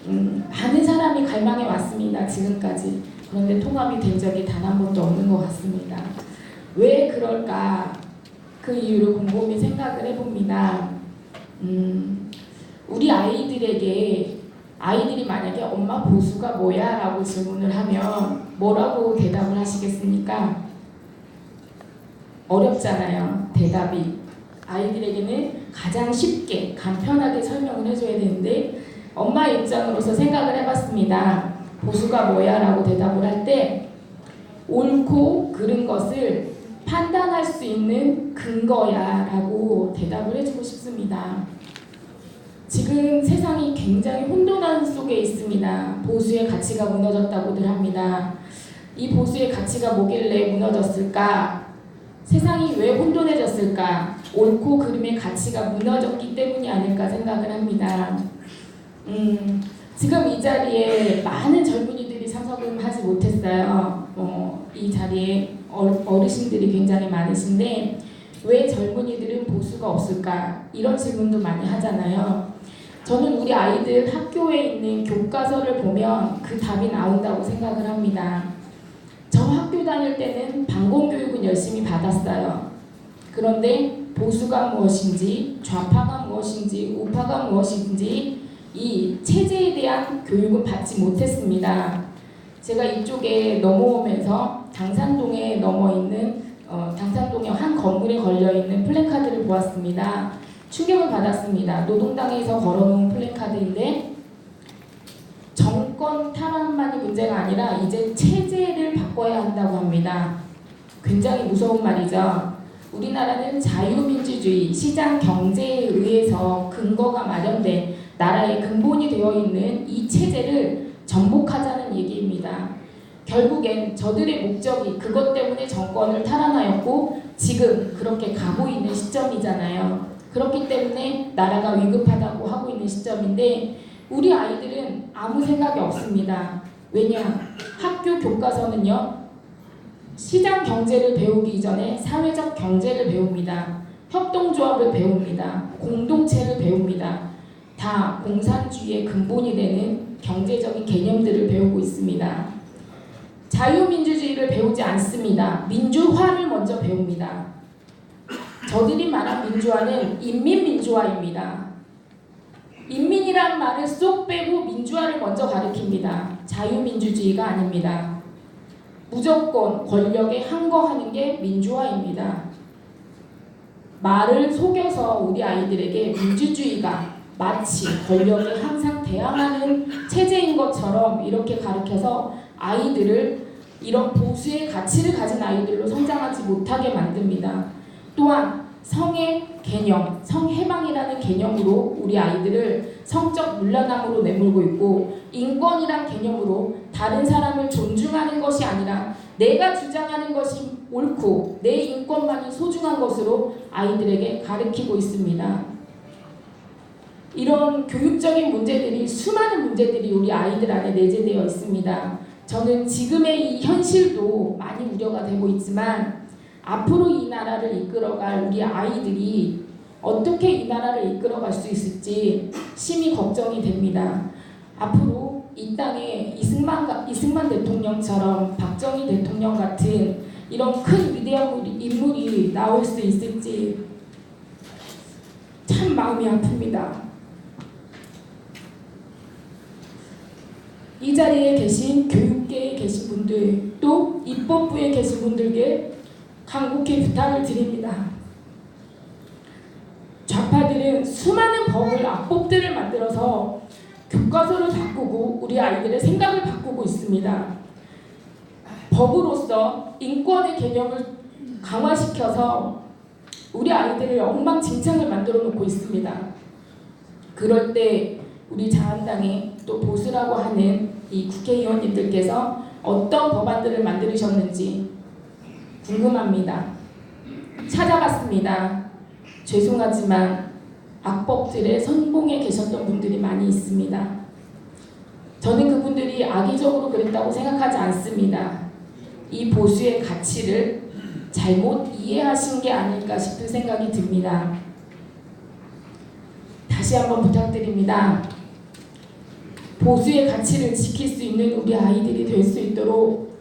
S11: 많은 사람이 갈망해 왔습니다. 지금까지. 그런데 통합이 된 적이 단 한 번도 없는 것 같습니다. 왜 그럴까? 그 이유를 곰곰이 생각을 해봅니다. 우리 아이들에게 아이들이 만약에 엄마 보수가 뭐야? 라고 질문을 하면 뭐라고 대답을 하시겠습니까? 어렵잖아요. 대답이. 아이들에게는 가장 쉽게 간편하게 설명을 해줘야 되는데 엄마 입장으로서 생각을 해봤습니다. 보수가 뭐야? 라고 대답을 할 때 옳고 그른 것을 판단할 수 있는 근거야 라고 대답을 해주고 싶습니다. 지금 세상이 굉장히 혼돈한 속에 있습니다. 보수의 가치가 무너졌다고들 합니다. 이 보수의 가치가 뭐길래 무너졌을까? 세상이 왜 혼돈해졌을까? 옳고 그름의 가치가 무너졌기 때문이 아닐까 생각을 합니다. 지금 이 자리에 많은 젊은이들이 참석을 하지 못했어요. 이 자리에 어르신들이 굉장히 많으신데 왜 젊은이들은 보수가 없을까? 이런 질문도 많이 하잖아요. 저는 우리 아이들 학교에 있는 교과서를 보면 그 답이 나온다고 생각을 합니다. 저 학교 다닐 때는 반공교육은 열심히 받았어요. 그런데 보수가 무엇인지, 좌파가 무엇인지, 우파가 무엇인지 이 체제에 대한 교육은 받지 못했습니다. 제가 이쪽에 넘어오면서 당산동에 당산동의 한 건물에 걸려있는 플래카드를 보았습니다. 충격을 받았습니다. 노동당에서 걸어놓은 플래카드인데 정권 탄압만이 문제가 아니라 이제 체제를 바꿔야 한다고 합니다. 굉장히 무서운 말이죠. 우리나라는 자유민주주의, 시장 경제에 의해서 근거가 마련된 나라의 근본이 되어 있는 이 체제를 전복하자는 얘기입니다. 결국엔 저들의 목적이 그것 때문에 정권을 탈환하였고 지금 그렇게 가고 있는 시점이잖아요. 그렇기 때문에 나라가 위급하다고 하고 있는 시점인데 우리 아이들은 아무 생각이 없습니다. 왜냐? 학교 교과서는요. 시장 경제를 배우기 이전에 사회적 경제를 배웁니다. 협동조합을 배웁니다. 공동체를 배웁니다. 다 공산주의의 근본이 되는 경제적인 개념들을 배우고 있습니다. 자유민주주의를 배우지 않습니다. 민주화를 먼저 배웁니다. 저들이 말한 민주화는 인민민주화입니다. 인민이란 말을 쏙 빼고 민주화를 먼저 가리킵니다. 자유민주주의가 아닙니다. 무조건 권력에 항거하는 게 민주화입니다. 말을 속여서 우리 아이들에게 민주주의가 마치 권력에 항상 대항하는 체제인 것처럼 이렇게 가르쳐서 아이들을 이런 보수의 가치를 가진 아이들로 성장하지 못하게 만듭니다. 또한 성의 개념, 성해방이라는 개념으로 우리 아이들을 성적 문란함으로 내몰고 있고 인권이란 개념으로 다른 사람을 존중하는 것이 아니라 내가 주장하는 것이 옳고 내 인권만이 소중한 것으로 아이들에게 가르치고 있습니다. 이런 교육적인 문제들이 수많은 문제들이 우리 아이들 안에 내재되어 있습니다. 저는 지금의 이 현실도 많이 우려가 되고 있지만 앞으로 이 나라를 이끌어갈 우리 아이들이 어떻게 이 나라를 이끌어갈 수 있을지 심히 걱정이 됩니다. 앞으로 이 땅에 이승만 대통령처럼 박정희 대통령 같은 이런 큰 위대한 인물이 나올 수 있을지 참 마음이 아픕니다. 이 자리에 계신 교육계에 계신 분들 또 입법부에 계신 분들께 간곡히 부탁을 드립니다. 좌파들은 수많은 법을 악법들을 만들어서 교과서를 바꾸고 우리 아이들의 생각을 바꾸고 있습니다. 법으로서 인권의 개념을 강화시켜서 우리 아이들을 엉망진창을 만들어 놓고 있습니다. 그럴 때 우리 자한당의 또 보수라고 하는 이 국회의원님들께서 어떤 법안들을 만드셨는지 궁금합니다. 찾아봤습니다. 죄송하지만 악법들의 선봉에 계셨던 분들이 많이 있습니다. 저는 그분들이 악의적으로 그랬다고 생각하지 않습니다. 이 보수의 가치를 잘못 이해하신 게 아닐까 싶은 생각이 듭니다. 다시 한번 부탁드립니다. 보수의 가치를 지킬 수 있는 우리 아이들이 될 수 있도록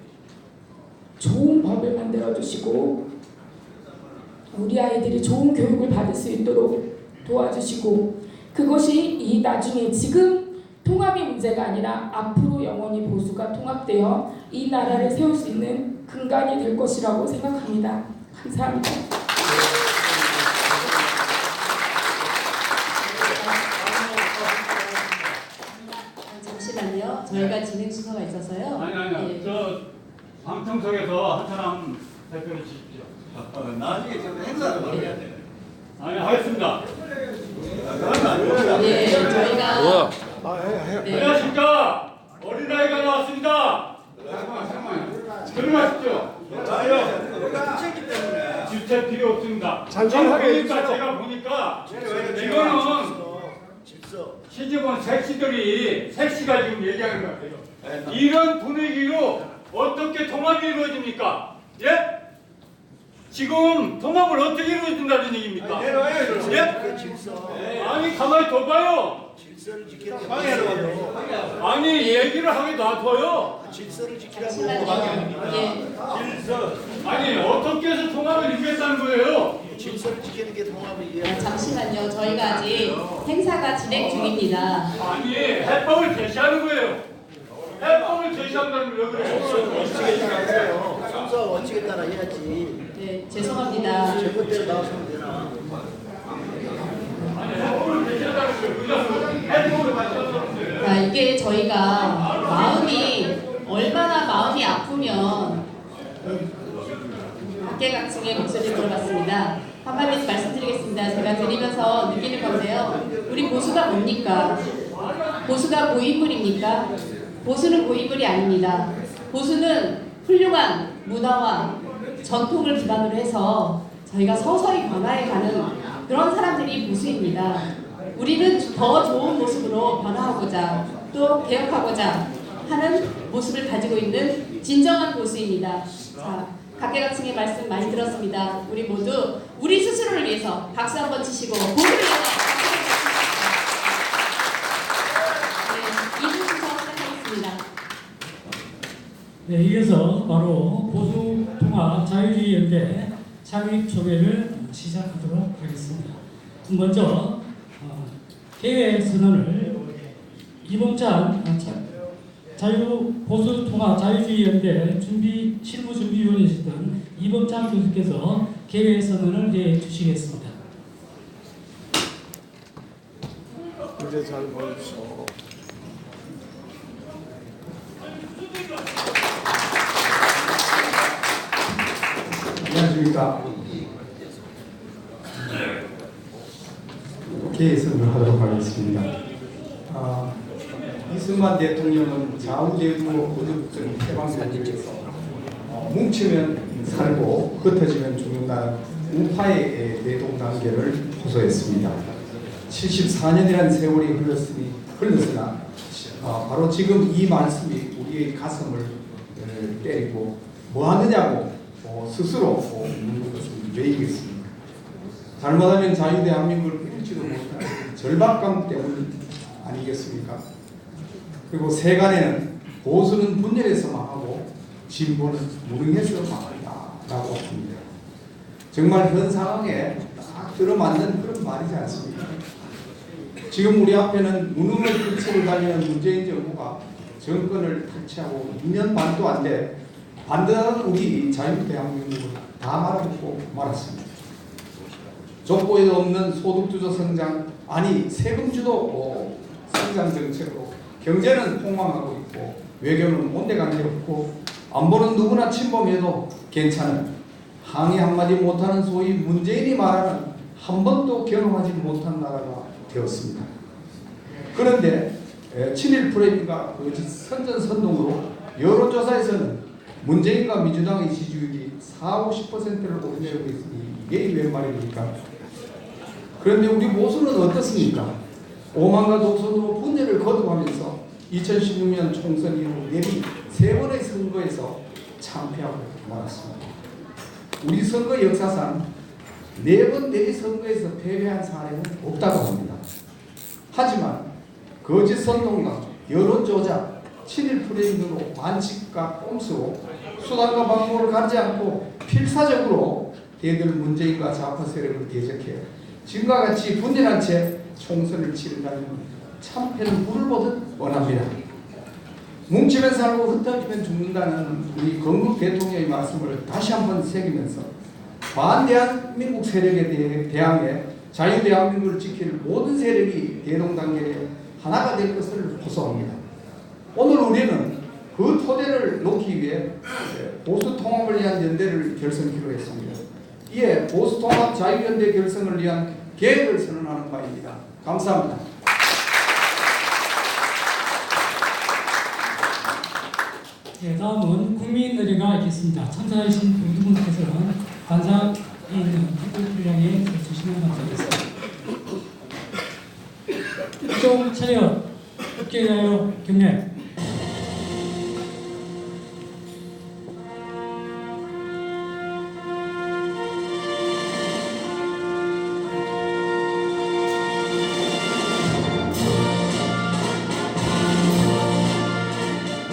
S11: 좋은 법을 만들어 주시고 우리 아이들이 좋은 교육을 받을 수 있도록 도와주시고 그것이 이 나중에 지금 통합이 문제가 아니라 앞으로 영원히 보수가 통합되어 이 나라를 세울 수 있는 근간이 될 것이라고 생각합니다. 감사합니다.
S1: 잠시만요. 저희가 진행 순서가 있어서요.
S7: 아니요.
S1: 예.
S7: 저 방청석에서 한 사람 대표해 주십시오. 나중에 저 행사를 마무리해야 돼. 아니 하겠습니다.
S1: 예, 저희가 네.
S7: 안녕하십니까. 어린아이가 나왔습니다. 들어가십시오. 주체 필요 없습니다. 제가 보니까 이거는 시집온 색시가 지금 얘기하는 것 같아요. 이런 분위기로 어떻게 통합이 이루어집니까? 예? 지금 통합을 어떻게 이루어진다는 얘기입니까? 예? 아니 가만히 둬봐요. 아니 얘기를 하게 놔둬요. 아니 어떻게 해서 통합을 이루겠다는 거예요?
S10: 질서를 지키는 게 통합이에요.
S1: 잠시만요. 저희가 아직 행사가 진행 중입니다.
S7: 아니 해법을 제시하는 거예요. 해법을 제시한다는 왜 그래요?
S10: 순서 원칙에 따라 해야지.
S1: 네, 죄송합니다.
S10: 제멋대로 나와서면 되나?
S7: 아니 해법을 제시한다는 거예요. 해법을 맞춰서.
S1: 자, 이게 저희가 얼마나 마음이 아프면 각계각층의 목소리를 들어봤습니다. 한마디 말씀드리겠습니다. 제가 드리면서 느끼는 건데요. 우리 보수가 뭡니까? 보수가 고인물입니까? 보수는 고인물이 아닙니다. 보수는 훌륭한 문화와 전통을 기반으로 해서 저희가 서서히 변화해가는 그런 사람들이 보수입니다. 우리는 더 좋은 모습으로 변화하고자 또 개혁하고자 하는 모습을 가지고 있는 진정한 보수입니다. 자, 각계각층의 말씀 많이 들었습니다. 우리 모두 우리 스스로를 위해서 박수 한번 치시고 보수를 위해서 네, 2부 순서 시작하겠습니다.
S12: 네, 이어서 바로 보수통합 자유주의연대 창립 초회를 시작하도록 하겠습니다. 먼저 개회 선언을 이봉찬 보수통합 자유주의연대 실무준비위원이시던 이범찬 교수께서 개회 선언을 해 주시겠습니다.
S7: 문제 잘 보여주시오.
S5: 안녕하십니까. 개회 선언을 하도록 하겠습니다. 이승만 대통령은 좌우대우로 고집적인 해방사진에서 뭉치면 살고 흩어지면 죽는다는 우파의 대동단계를 호소했습니다. 74년이라는 세월이 흘렀으나 바로 지금 이 말씀이 우리의 가슴을 때리고 뭐 하느냐고 스스로 묻는 것은 왜이겠습니까? 잘못하면 자유대한민국을 잃지도 못하는 절박감 때문 아니겠습니까? 그리고 세간에는 보수는 분열해서 망하고 진보는 무능해서 망한다라고 합니다. 정말 현 상황에 딱 들어맞는 그런 말이지 않습니까? 지금 우리 앞에는 무능의 끝으로 달리는 문재인 정부가 정권을 탈취하고 2년 반도 안 돼 반듯한 우리 자유대한민국을 다 말아먹고 말았습니다. 족보에도 없는 소득주도 성장, 아니 세금주도 성장 정책으로 경제는 폭망하고 있고 외교는 온데간데 없고 안보는 누구나 침범해도 괜찮은 항의 한마디 못하는 소위 문재인이 말하는 한 번도 경험하지 못한 나라가 되었습니다. 그런데 친일 프레임과 선전선동으로 여론조사에서는 문재인과 민주당의 지지율이 40~50%를 오르내리고 있으니 이게 웬 말입니까? 그런데 우리 보수는 어떻습니까? 오만과 독선으로 분열을 거듭하면서
S13: 2016년 총선 이후 내리 3번의 선거에서 참패하고 나갔습니다. 우리 선거 역사상 4번 내리 선거에서 패배한 사례는 없다고 합니다. 하지만 거짓 선동과 여론 조작, 친일 프레임으로 관측과 꼼수로 수단과 방법을 갖지 않고 필사적으로 대들 문재인과 좌파 세력을 대적해 지금과 같이 분열한 채 총선을 치른다면 참패는 물을 보듯 뻔합니다. 뭉치면 살고 흩어지면 죽는다는 우리 건국 대통령의 말씀을 다시 한번 새기면서 반대한민국 세력에 대항해 자유대한민국을 지킬 모든 세력이 대동단계에 하나가 될 것을 호소합니다. 오늘 우리는 그 토대를 놓기 위해 보수통합을 위한 연대를 결성키로 했습니다. 이에 보수통합 자유연대 결성을 위한 계획을 선언하는 바입니다. 감사합니다.
S12: 네, 다음은 국민의례가 있겠습니다. 참사하신 모든 분께서는 관장에 있는 특별 분량에 주시면 감사하겠습니다. 이쪽 차렷, 국회에 대하여 경례.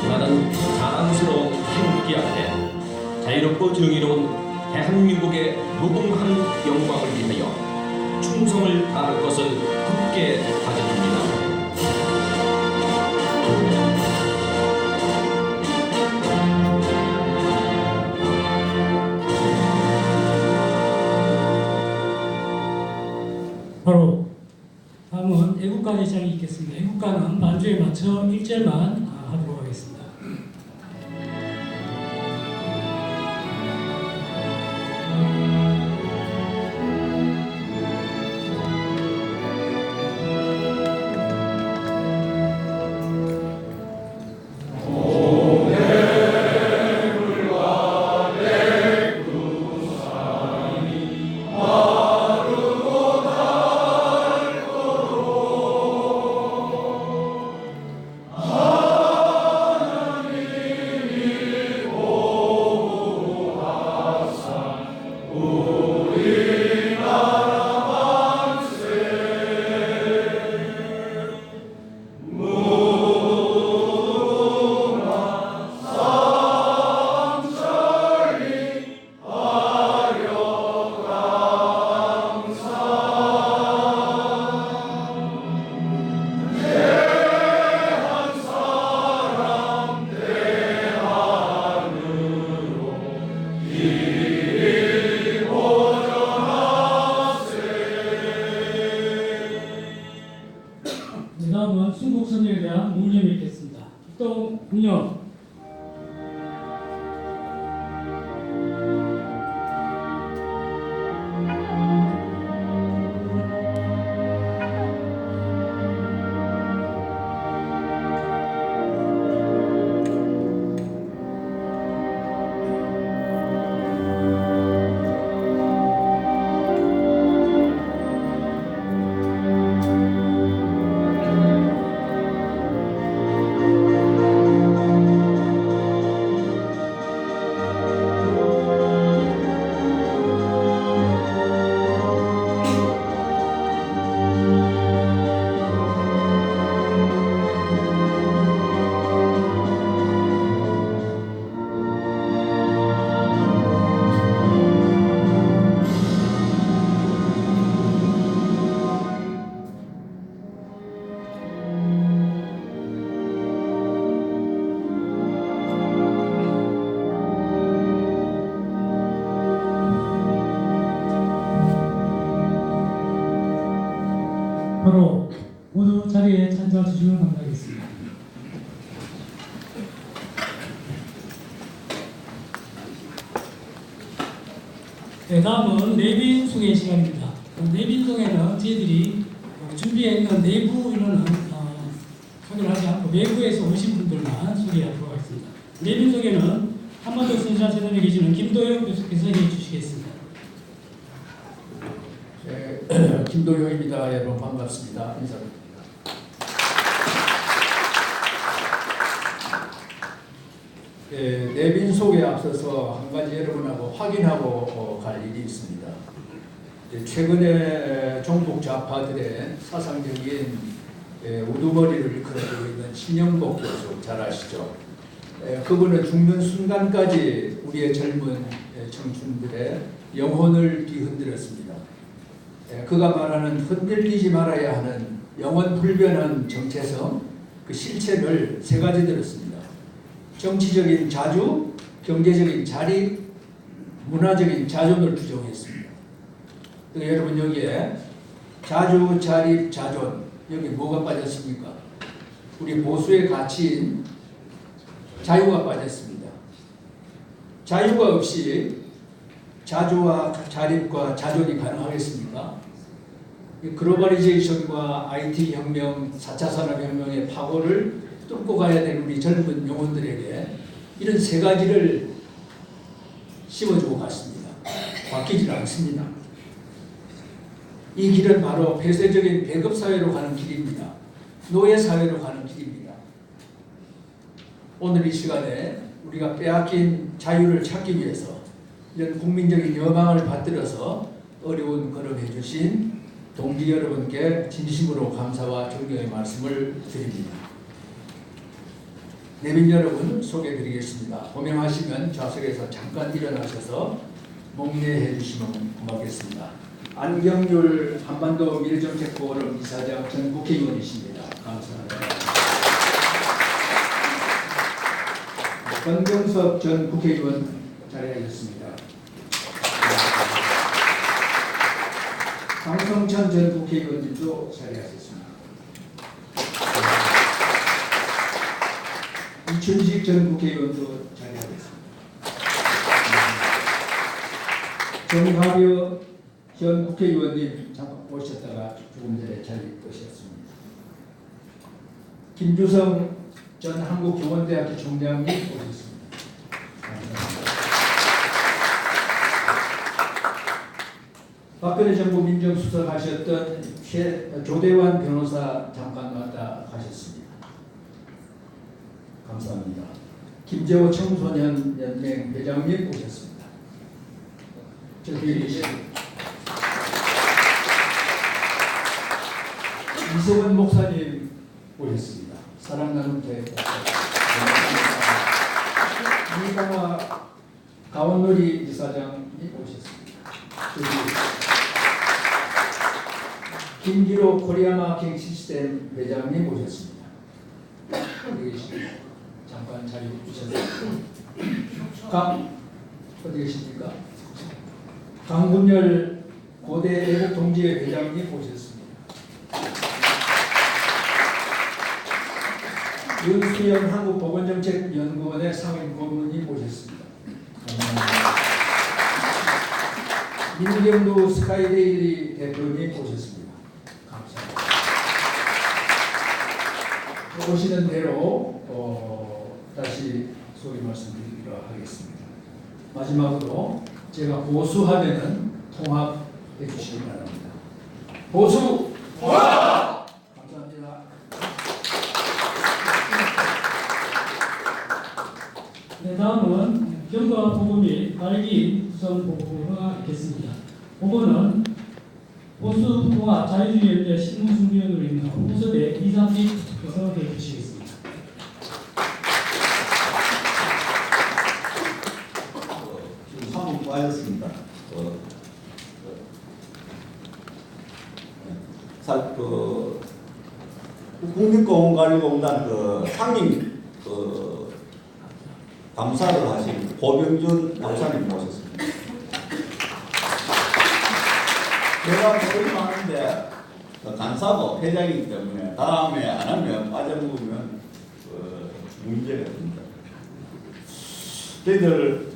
S14: 나는 자랑스러운 태극기 앞에 자유롭고 정의로운 대한민국의 무궁한 영광을 위하여 충성을 다할 것을 굳게 다짐합니다.
S12: 바로 다음은 애국가 대장이 있겠습니다. 애국가는 반주에 맞춰 1절만 하도록 하겠습니다. 다음은 순국선열에 대한 묵념이 있겠습니다. 또 묵념. 바로 모두 자리에 앉아 주시면 감사하겠습니다. 네, 다음은 내빈 소개 시간입니다. 내빈 소개는 저희들이 준비해 있는 내부 인원은 소개를 하지 않고 외부에서 오신 분들만 소개하도록 하겠습니다. 내빈 소개는 한반도 선지자재단에 계시는 김도영 교수께서 해주시겠습니다.
S15: 김도영입니다. 여러분 반갑습니다. 인사드립니다. 내빈 속에 앞서서 한 가지 여러분하고 확인하고 갈 일이 있습니다. 최근에 종북 좌파들의 사상적인 우두머리를 이끌어주고 있는 신영복 교수 잘 아시죠? 그분은 죽는 순간까지 우리의 젊은 청춘들의 영혼을 뒤흔들었습니다. 그가 말하는 흔들리지 말아야 하는 영원 불변한 정체성, 그 실체를 세 가지 들었습니다. 정치적인 자주, 경제적인 자립, 문화적인 자존을 주장했습니다. 여러분 여기에 자주, 자립, 자존 여기 뭐가 빠졌습니까? 우리 보수의 가치인 자유가 빠졌습니다. 자유가 없이 자주와 자립과 자존이 가능하겠습니까? 글로벌리제이션과 IT 혁명, 4차 산업혁명의 파고를 뚫고 가야 될 우리 젊은 영혼들에게 이런 세 가지를 씌워주고 갔습니다. 바뀌질 않습니다. 이 길은 바로 폐쇄적인 배급사회로 가는 길입니다. 노예사회로 가는 길입니다. 오늘 이 시간에 우리가 빼앗긴 자유를 찾기 위해서 이런 국민적인 여망을 받들어서 어려운 걸음해 주신 동지 여러분께 진심으로 감사와 존경의 말씀을 드립니다. 내빈 여러분 소개해 드리겠습니다. 호명하시면 좌석에서 잠깐 일어나셔서 목례해 주시면 고맙겠습니다. 안경률 한반도 미래정책포럼 이사장 전 국회의원이십니다. 감사합니다. 권경석 전 국회의원 자리하셨습니다. 강성천 전 국회의원님도 자리하셨습니다. 이춘식 전 국회의원도 자리하겠습니다. 정하려 전 국회의원님 잠깐 오셨다가 조금 전에 자리 오셨습니다. 김주성 전 한국교원대학교 총장님 오셨습니다. 박근혜 정부 민정수석 하셨던 조대환 변호사 잠깐 왔다 가셨습니다. 감사합니다. 김재호 청소년 연맹 회장님 오셨습니다. 저기 이세원 목사님 오셨습니다. 사랑 나눔 대회 이강화 가온놀이 이사장님 오셨습니다. 김기로 코리아 마케팅 시스템 회장님 오셨습니다. 어디 계십니까? 잠깐 자리 주셨습니다. 어디 계십니까? 강군열 고대 애국동지회 회장님 오셨습니다. 윤수영 한국보건정책연구원의 상임 고문님 오셨습니다. 민경도 스카이데일리 대표님 오셨습니다. 감사합니다. 오시는 대로 다시 소개 말씀드리도록 하겠습니다. 마지막으로 제가 보수하면은 통합해 주시기 바랍니다. 보수! 통합! 감사합니다.
S12: 네, 다음은 경과 보고 및 발기 구성 보고가 있겠습니다. 보고는 보수 통합 자유주의연대 신문순위원으로 있는 호섭의 이상식께서 해주시겠습니다.
S16: 지금 사무 빠졌습니다. 국립공원관리공단 상임 감사를 하신 고병준 목사님 모셨습니다. 제가 거의 많은데 간사고 회장이기 때문에 다음에 안 하면 빠져먹으면 문제가 됩니다. 저희들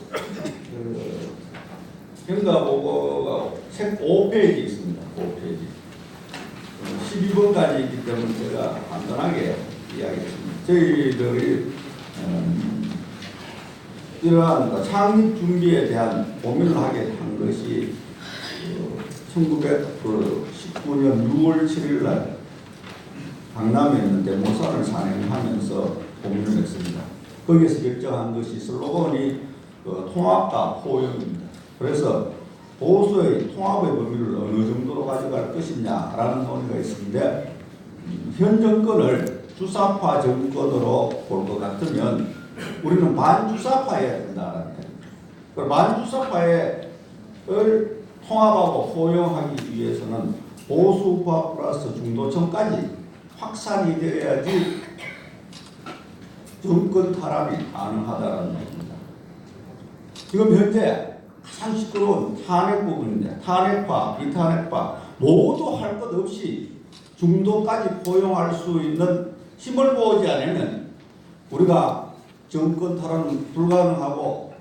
S16: 경과보고가 책 5페이지 있습니다. 5페이지. 12번까지 있기 때문에 제가 간단하게 이야기했습니다. 저희들이 이러한 창립 준비에 대한 고민을 하게 한 것이 1919년 6월 7일 날 강남에 있는 데모산을 산행하면서 고민을 했습니다. 거기에서 결정한 것이 슬로건이 통합과 포용입니다. 그래서 보수의 통합의 범위를 어느 정도로 가져갈 것이냐라는 논의가 있는데 현 정권을 주사파 정권으로 볼 것 같으면 우리는 반주사파여야 된다는 거예요. 반주사파를 통합하고 포용하기 위해서는 보수파 플러스 중도층까지 확산이 되어야지 정권 탄압이 가능하다는 얘기입니다. 지금 현재 가장 시끄러운 탄핵 부분인데 탄핵파, 비탄핵파 모두 할 것 없이 중도까지 포용할 수 있는 힘을 모으지 않으면 우리가 정권 탈환은 불가능하고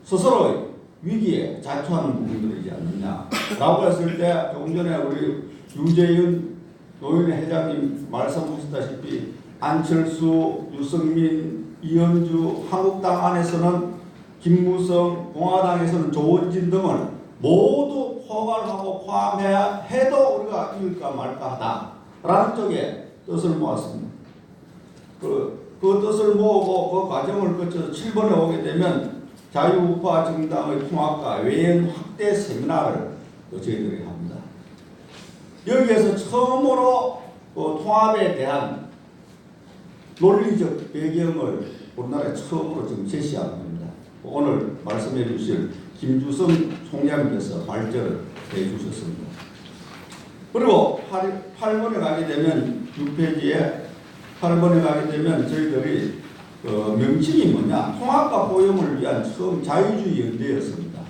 S16: 스스로의 위기에 자초하는 부분들이지 않느냐라고 했을 때 조금 전에 우리 유재윤 노인회 회장님 말씀하셨다시피 안철수, 유승민, 이현주, 한국당 안에서는 김무성, 공화당에서는 조원진 등을 모두 포괄하고 포함해야 해도 우리가 이길까 말까 하다라는 쪽에 뜻을 모았습니다. 그 뜻을 모으고 그 과정을 거쳐서 7번에 오게 되면 자유우파 정당의 통합과 외연 확대 세미나를 저희들이 합니다. 여기에서 처음으로 통합에 대한 논리적 배경을 우리나라에 처음으로 지금 제시한 겁니다. 오늘 말씀해 주실 김주성 총장님께서 발제를 해 주셨습니다. 그리고 8번에 가게 되면 6페이지에 8번에 가게 되면 저희들이 명칭이 뭐냐? 통합과 포용을 위한 처음 자유주의 연대였습니다.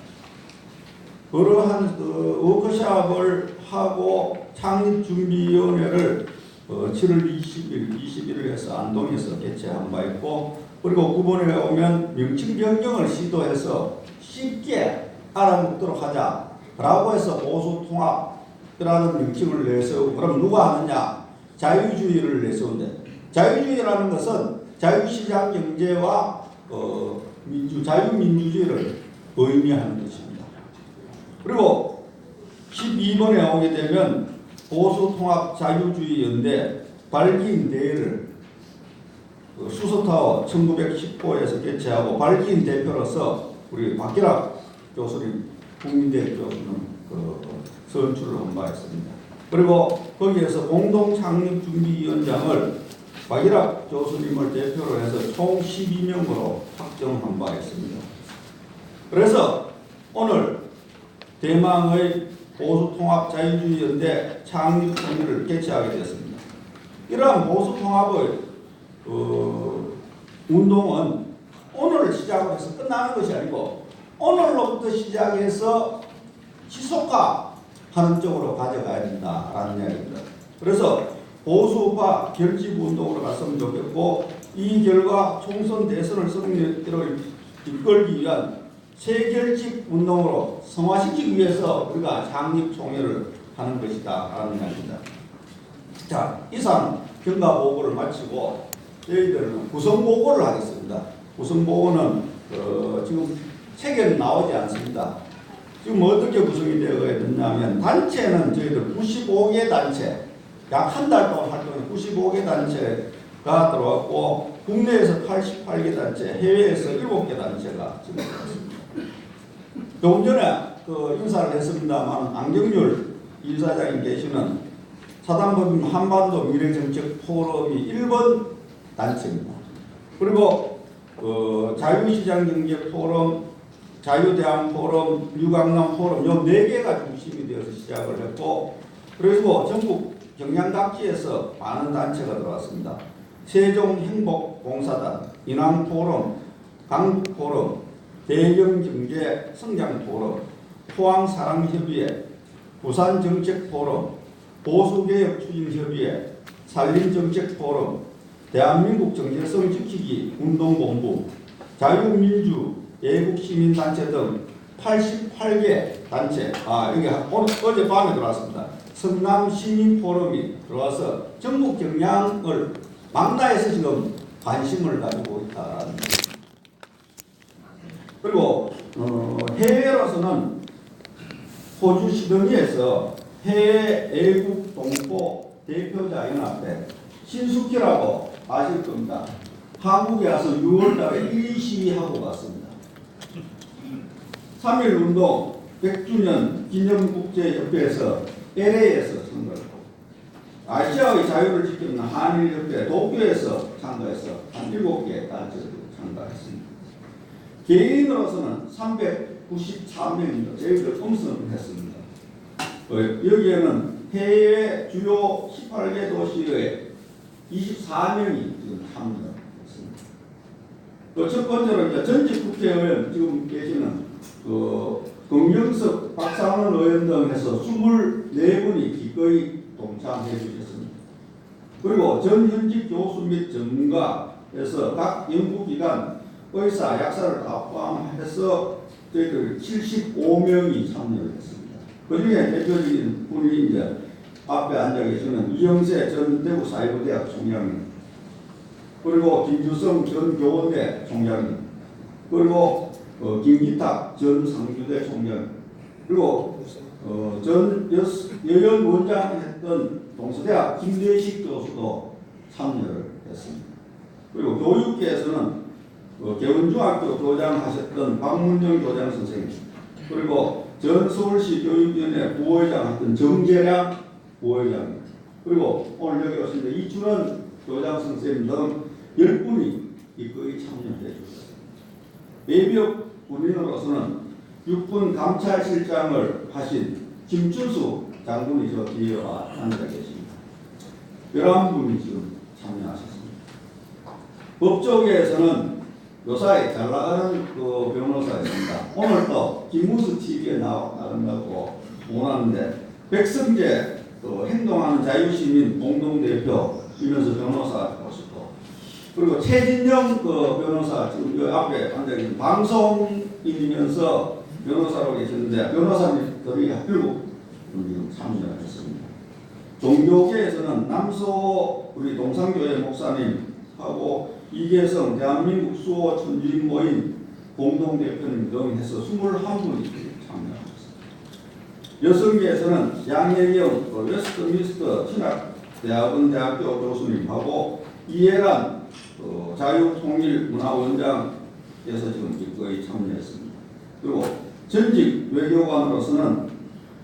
S16: 그러한 워크숍을 하고 창립준비위원회를 7월 20일 해서 안동에서 개최한 바 있고 그리고 9번에 오면 명칭 변경을 시도해서 쉽게 알아먹도록 하자라고 해서 보수통합이라는 명칭을 내세우고 그럼 누가 하느냐? 자유주의를 내세운데 자유주의라는 것은 자유시장 경제와 자유민주주의를 의미하는 것입니다. 그리고 12번에 오게 되면 보수통합 자유주의 연대 발기인 대회를 수서타워 1910호에서 개최하고 발기인 대표로서 우리 박기락 교수님 국민대학 교수는 선출을 한 바 있습니다. 그리고 거기에서 공동창립준비위원장을 박기락 교수님을 대표로 해서 총 12명으로 확정한 바 있습니다. 그래서 오늘 대망의 보수통합자유주의연대 창립총회를 개최하게 되었습니다. 이러한 보수통합의 운동은 오늘 시작을 해서 끝나는 것이 아니고 오늘로부터 시작해서 지속화하는 쪽으로 가져가야 된다라는 이야기입니다. 그래서 보수파 결집운동으로 갔으면 좋겠고 이 결과 총선 대선을 승리를 이끌기 위한 세결집 운동으로 성화시키기 위해서 우리가 창립총회를 하는 것이다 라는 이야기입니다. 자, 이상 경과보고를 마치고 저희들은 구성보고를 하겠습니다. 구성보고는 지금 책에는 나오지 않습니다. 지금 어떻게 구성이 되어 있느냐면 단체는 저희들 95개 단체 약 한 달 동안 활동한 95개 단체가 들어왔고 국내에서 88개 단체, 해외에서 7개 단체가 지금 들어왔습니다. 조금 전에 인사를 했습니다만 안경률 이사장이 계시는 사단법인 한반도 미래정책 포럼이 1번 단체입니다. 그리고 자유시장경제 포럼, 자유대안 포럼, 유강남 포럼 요 4개가 중심이 되어서 시작을 했고 그리고 전국 경량각지에서 많은 단체가 들어왔습니다. 세종행복봉사단, 인왕포럼, 강북포럼, 대경경제 성장포럼, 포항사랑협의회, 부산정책포럼, 보수개혁추진협의회, 산림정책포럼, 대한민국 정체성 지키기 운동본부, 자유민주 애국시민단체 등 88개 단체, 여기 어젯밤에 들어왔습니다. 성남시민포럼이 들어와서 전국 경향을 망라해서 지금 관심을 가지고 있다는 거죠. 그리고 해외로서는 호주 시드니에서 해외 애국 동포 대표자 연합회 신숙기라고 아실 겁니다. 한국에 와서 6월달에 1인 시위하고 갔습니다. 3.1운동 100주년 기념국제협회에서 LA에서 선거를 하고 아시아의 자유를 지키는 한일협회 도쿄에서 참가해서 한 7개 단체를 참가했습니다. 개인으로서는 393명입니다. 저희들 음성했습니다. 여기에는 해외 주요 18개 도시의 24명이 지금 참여했습니다. 첫 번째로 이제 전직 국회의원 지금 계시는 금영석, 박상원 의원 등 해서 24분이 기꺼이 동참해 주셨습니다. 그리고 전현직 교수 및 전문가에서 각 연구기관 의사, 약사를 다 포함해서 저희들 75명이 참여를 했습니다. 그 중에 대표적인 분이 이제 앞에 앉아 계시는 이영세 전 대구 사회부대학 총장님, 그리고 김주성 전 교원대 총장님, 그리고 김기탁 전 상주대 총장, 그리고 전 여연 원장했던 동서대학 김대식 교수도 참여를 했습니다. 그리고 교육계에서는 개원중학교 교장하셨던 박문정 교장 선생님, 그리고 전 서울시 교육위원회 부의장 했던 정재량 부의장, 그리고 오늘 여기 오신 이준원 교장 선생님 등 10분이 기꺼이 참여해 주셨습니다. 예비역 군인으로서는 육군 감찰실장을 하신 김춘수 장군이 저 뒤에 앉아 계십니다. 11분이 지금 참여하셨습니다. 법조계에서는 요사이 잘 나가는 그 변호사였습니다. 오늘 또 김문수 TV에 나간다고 원하는데 백성재 행동하는 자유시민 공동대표 이면서 변호사 오셨고, 그리고 최진영 변호사 지금 여 앞에 앉아 계신 방송인이면서 변호사로 계시는데 변호사님들이 결국 지금 참여했습니다. 종교계에서는 남소 우리 동상교회 목사님하고 이계성 대한민국 수호 천주인 모임 공동대표님 등 해서 21분이 참여하셨습니다. 여성계에서는 양혜경 웨스트민스터 신학대학원 대학교 교수님하고 이해란 자유통일문화원장에서 지금 기꺼이 참여했습니다. 그리고 전직 외교관으로서는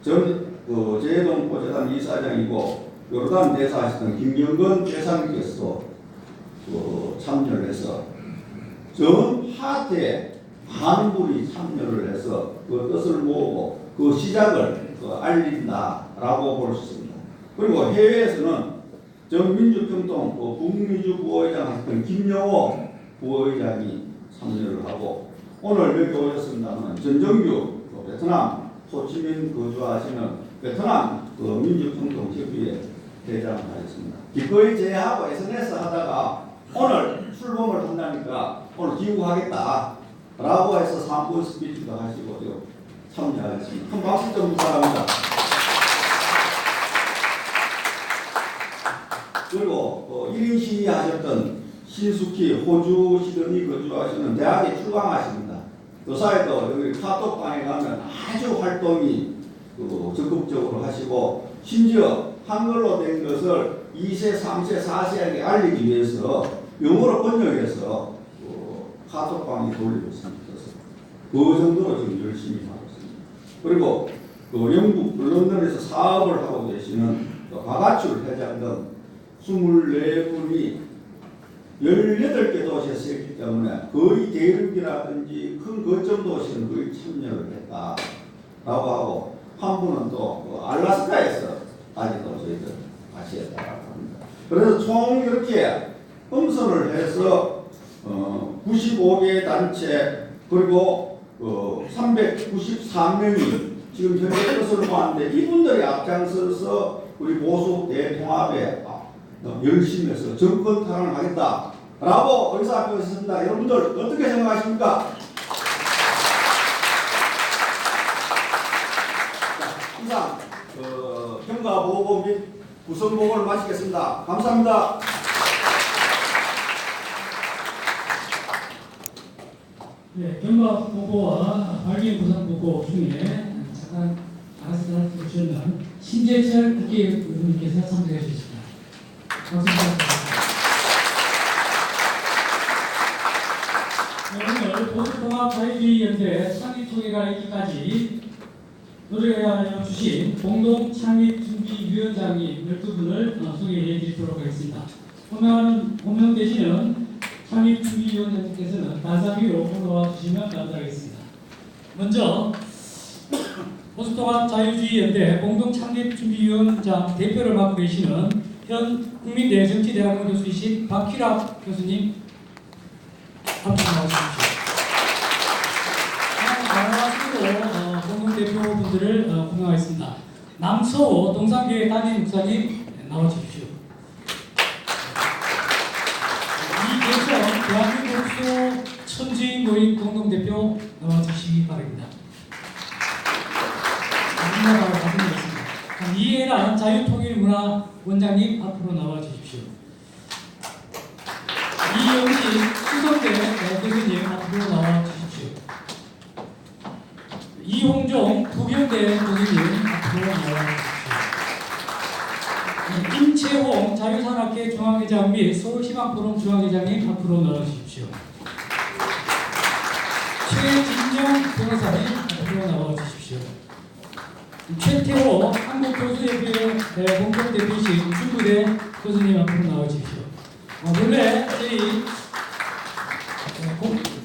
S16: 제동 포재단 이사장이고 요르단 대사하시던 김영건 대사님께서도 참여를 해서 전 하태에 많은 분이 참여를 해서 그 뜻을 모으고 그 시작을 알린다라고 볼 수 있습니다. 그리고 해외에서는 정민주평통 북미주 부의장 했던 김영호 부의장이 참여를 하고, 오늘 여기 오셨습니다만 전정규 베트남 호치민 거주하시는 베트남 민주평통 협의회 대장을 하셨습니다. 기꺼이 제하고 SNS 하다가 오늘 출범을 한다니까 오늘 기구하겠다 라고 해서 3분 스피치도 하시고 참여하겠습니다. 큰 박수 좀 부탁합니다. 그리고 1인 시위 하셨던 신숙희 호주 시드니 거주하시는 대학에 출강하십니다. 요사에도 여기 카톡방에 가면 아주 활동이 적극적으로 하시고, 심지어 한글로 된 것을 2세, 3세, 4세에게 알리기 위해서 영어로 번역해서 카톡방에 돌리고 있습니다. 그 정도로 지금 열심히 하고 있습니다. 그리고 영국 런던에서 사업을 하고 계시는 박아출 회장 등 24분이 18개 도시에서 했기 때문에 거의 대륙이라든지 큰 거점 도시는 거의 참여를 했다라고 하고, 한 분은 또 알라스카에서 아직도 저희들 같이 했다고 합니다. 그래서 총 이렇게 음선을 해서 95개 단체 그리고 393명이 지금 현재 뜻을 모았는데, 이분들이 앞장서서 우리 보수 대통합에 열심히 해서 정권 탈환을 하겠다라고 의사표시했습니다. 여러분들 어떻게 생각하십니까? 이상 평가 보고 및 구성 보고를 마치겠습니다. 감사합니다.
S12: 네, 경과 보고와 발기 구성 보고 중에 잠깐 말씀을 주시는 신재철 국회의원님께서 참석해 주셨습니다. 박수 부탁드립니다. 보수통합자유주의연대 창립총회가 있기까지 노력하여 주신 공동창립준비위원장님 12분을 소개해 드리도록 하겠습니다. 호명되시는 창립준비위원장님께서는 단상 위로 올라와 주시면 감사하겠습니다. 먼저 보수통합자유주의연대 공동창립준비위원장 대표를 맡고 계시는 현 국민대 정치대학원 교수이신 박희락 교수님 함께 나와주십시오. 공동대표분들을 호명하겠습니다. 남서호 동산교회 담임 목사님 나와주십시오. 이계성 대한민국 천주인 모임 공동대표 나와주시기 바랍니다. 이해란 자유통일문화원장님 앞으로 나와주십시오. 이영식 수석대 교수님 앞으로 나와주십시오. 이홍종 부경대 교수님 앞으로 나와주십시오. 임채홍 자유산업회 중앙회장 및 서울희망포럼 중앙회장님 앞으로 나와주십시오. 최진정 변호사님 앞으로 나와주십시오. 최태호 한국교수협회 공동대표이신 중부대 교수님 앞으로 나와주십시오. 원래 저희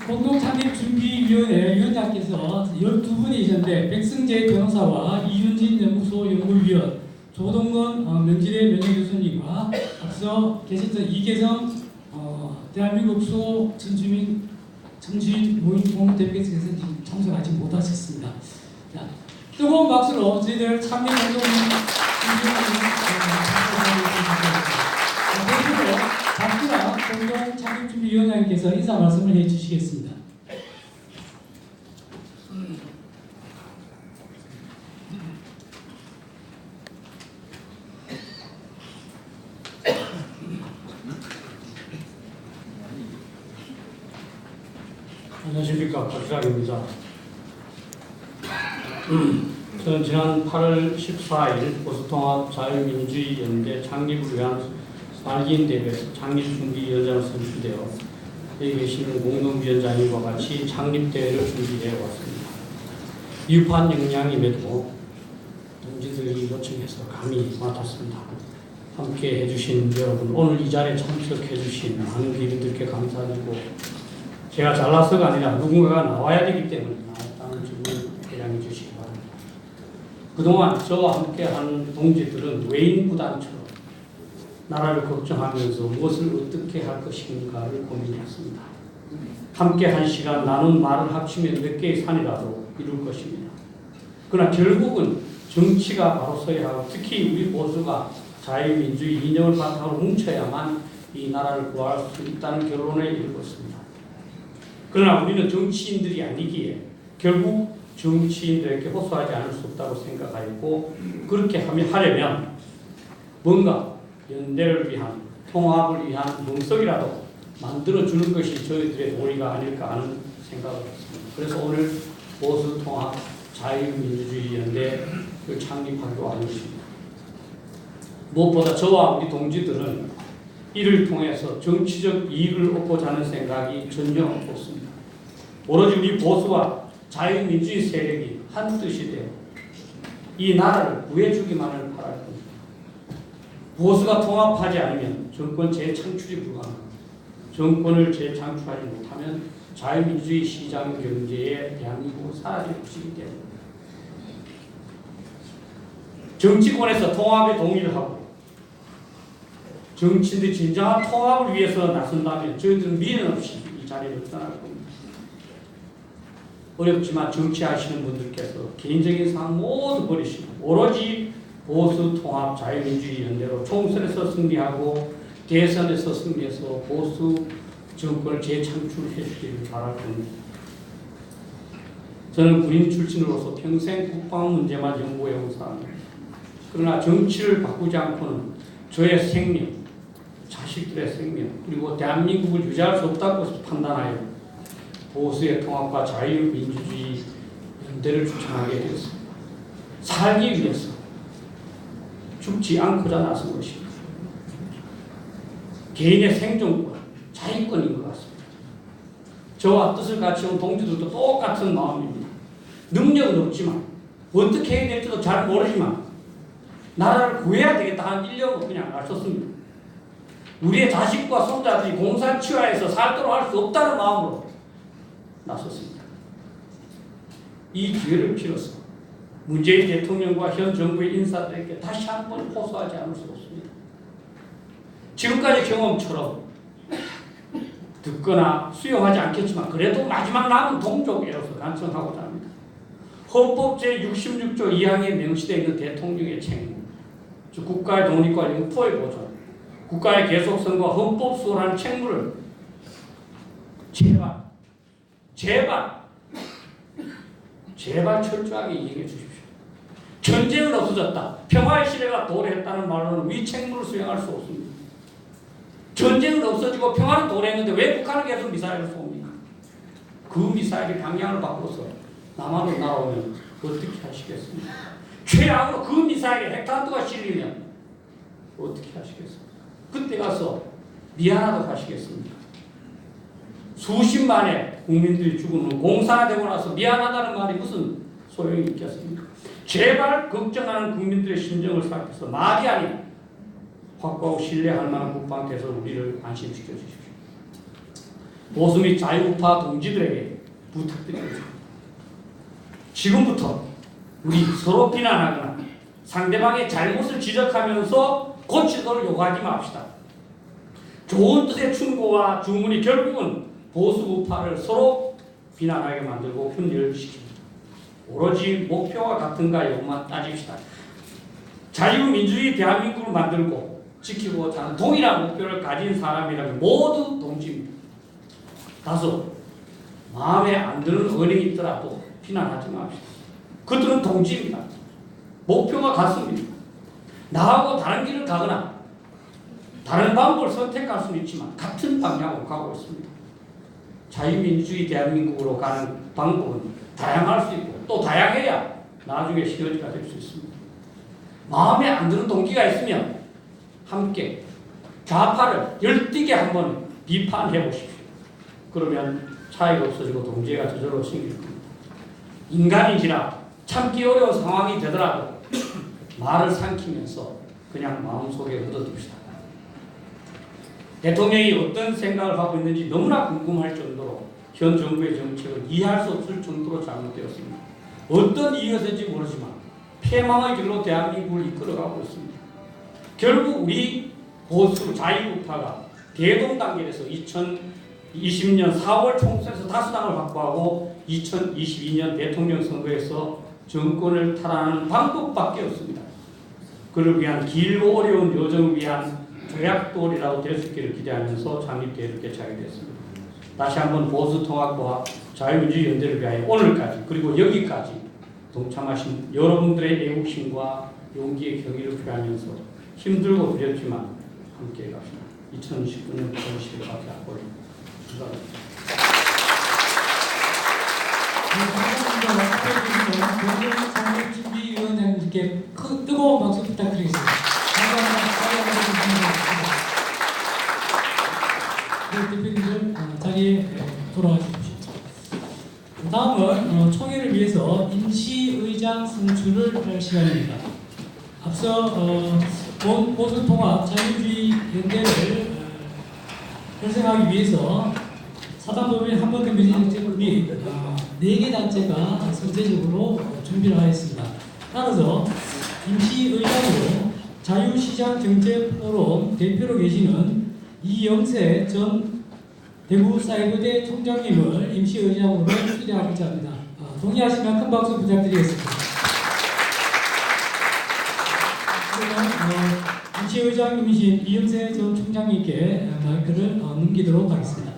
S12: 공동창립준비위원회 위원장께서 12분이셨는데 백승재 변호사와 이윤진 연구소 연구위원, 조동건 면지대 명예교수님과 앞서 계셨던 이계성 대한민국 소 천주인 모임 공동대표께서 참석하지 못하셨습니다. 자, 뜨거운 박수로 저희들 창립운동 대표로 박주라 공동창립준비위원장님께서 인사 말씀을 해주시겠습니다.
S5: 안녕하십니까, 박주락입니다. 저는 지난 8월 14일 보수통합자유민주연대 창립을 위한 말기인대회에서 창립준비위원장으로 선출되어 여기 계시는 공동위원장님과 같이 창립대회를 준비해 왔습니다. 미흡한 역량임에도 동지들이 요청해서 감히 맡았습니다. 함께 해주신 여러분, 오늘 이 자리에 참석해 주신 많은 기민들께 감사드리고, 제가 잘나서가 아니라 누군가가 나와야 되기 때문에 나왔다는 점을 회장해 주시기 바랍니다. 그동안 저와 함께한 동지들은 외인부단처럼 나라를 걱정하면서 무엇을 어떻게 할 것인가를 고민했습니다. 함께 한 시간 나눈 말을 합치면 몇 개의 산이라도 이룰 것입니다. 그러나 결국은 정치가 바로 서야 하고, 특히 우리 보수가 자유민주주의 이념을 바탕으로 뭉쳐야만 이 나라를 구할 수 있다는 결론에 이르렀습니다. 그러나 우리는 정치인들이 아니기에 결국 정치인들에게 호소하지 않을 수 없다고 생각하였고, 그렇게 하려면 뭔가 연대를 위한, 통합을 위한 멍석이라도 만들어주는 것이 저희들의 도리가 아닐까 하는 생각을 했습니다. 그래서 오늘 보수통합 자유민주주의연대를 창립하기로 한 것입니다. 무엇보다 저와 우리 동지들은 이를 통해서 정치적 이익을 얻고자 하는 생각이 전혀 없습니다. 오로지 우리 보수와 자유민주주의 세력이 한 뜻이 되어 이 나라를 구해주기만을 바랄 겁니다. 보수가 통합하지 않으면 정권 재창출이 불가능합니다. 정권을 재창출하지 못하면 자유민주주의 시장 경제에 대한민국은 사라질 것이기 때문입니다. 정치권에서 통합에 동의를 하고 정치인들이 진정한 통합을 위해서 나선다면 저희들은 미련 없이 이 자리를 떠날 겁니다. 어렵지만 정치하시는 분들께서 개인적인 상황 모두 버리시고 오로지 보수 통합 자유민주주의 연대로 총선에서 승리하고 대선에서 승리해서 보수 정권을 재창출해 주기를 바랄 겁니다. 저는 군인 출신으로서 평생 국방 문제만 연구해 온 사람입니다. 그러나 정치를 바꾸지 않고는 저의 생명, 자식들의 생명, 그리고 대한민국을 유지할 수 없다고 판단하여 보수의 통합과 자유민주주의 연대를 추천하게 되었습니다. 살기 위해서 죽지 않고자 나선 것입니다. 개인의 생존권, 자유권인 것 같습니다.
S17: 저와 뜻을 같이 온 동지들도 똑같은 마음입니다. 능력은 없지만 어떻게 해야 될지도 잘 모르지만 나라를 구해야 되겠다 하는 일념을 그냥 나섰습니다. 우리의 자식과 손자들이 공산치하에서 살도록 할 수 없다는 마음으로 나섰습니다. 이 기회를 빌어서 문재인 대통령과 현 정부의 인사들에게 다시 한번 호소하지 않을 수 없습니다. 지금까지 경험처럼 듣거나 수용하지 않겠지만 그래도 마지막 남은 동족이라서 간청하고자 합니다. 헌법 제66조 2항에 명시되어 있는 대통령의 책무, 즉 국가의 독립과 영토의 보존, 국가의 계속성과 헌법 수호라는 책무를 제발 철저하게 이행해 주십시오. 전쟁은 없어졌다, 평화의 시대가 도래했다는 말로는 이 책무를 수행할 수 없습니다. 전쟁은 없어지고 평화는 도래했는데 왜 북한은 계속 미사일을 쏩니까? 그 미사일이 방향을 바꿔서 남한으로 날아오면 어떻게 하시겠습니까? 최악으로 그 미사일에 핵탄두가 실리면 어떻게 하시겠습니까? 그때 가서 미안하다고 하시겠습니까? 수십만의 국민들이 죽은 후 공산화되고 나서 미안하다는 말이 무슨 소용이 있겠습니까? 제발 걱정하는 국민들의 심정을 생각해서 말이 아닌 확고하고 신뢰할 만한 국방태세로 우리를 안심시켜 주십시오. 보수 및 자유우파 동지들에게 부탁드립니다. 지금부터 우리 서로 비난하거나 상대방의 잘못을 지적하면서 고치도록 요구하지 맙시다. 좋은 뜻의 충고와 주문이 결국은 보수 우파를 서로 비난하게 만들고 분열시킵니다. 오로지 목표와 같은가 여부만 따집시다. 자유민주주의 대한민국을 만들고 지키고자 하는 동일한 목표를 가진 사람이라면 모두 동지입니다. 다소 마음에 안 드는 언행이 있더라도 비난하지 맙시다. 그들은 동지입니다. 목표가 같습니다. 나하고 다른 길을 가거나 다른 방법을 선택할 수는 있지만 같은 방향으로 가고 있습니다. 자유민주주의 대한민국으로 가는 방법은 다양할 수 있고 또 다양해야 나중에 시너지가 될 수 있습니다. 마음에 안 드는 동기가 있으면 함께 좌파를 열띠게 한번 비판해 보십시오. 그러면 차이가 없어지고 동지가 저절로 생길 겁니다. 인간인지라 참기 어려운 상황이 되더라도 말을 삼키면서 그냥 마음속에 묻어둡시다. 대통령이 어떤 생각을 하고 있는지 너무나 궁금할 정도로 현 정부의 정책은 이해할 수 없을 정도로 잘못되었습니다. 어떤 이유였는지 모르지만 패망의 길로 대한민국을 이끌어가고 있습니다. 결국 우리 보수 자유우파가 대동단결에서 2020년 4월 총선에서 다수당을 확보하고 2022년 대통령 선거에서 정권을 탈환하는 방법밖에 없습니다. 그를 위한 길고 어려운 여정을 위한 조약돌이라도 될 수 있기를 기대하면서 장립대회를 개최하게 되었습니다. 다시 한번 보수통합과 자유민주주의 연대를 위하여 오늘까지 그리고 여기까지 동참하신 여러분들의 애국심과 용기의 경의를 표하면서 힘들고 두렵지만 함께 갑시다. 2019년 2011 박해 학벌 감사합니다.
S12: 장립준비위원장님께 뜨거운 박수 부탁드리겠습니다. 대표님들 자리에 돌아와 주십시오. 다음은 총회를 위해서 임시의장 선출을 할 시간입니다. 앞서 보수통합 자유주의 연대를 활성화하기 위해서 사단법인 한번더 정비 4개 단체가 선제적으로 준비를 하였습니다. 따라서 임시의장으로 자유시장정책포럼 대표로 계시는 이영세 전 대구사이버대 총장님을 임시의장으로 추대하고자 합니다. 동의하시면 큰 박수 부탁드리겠습니다. 임시의장님이신 이영세 전 총장님께 마이크를 넘기도록 하겠습니다.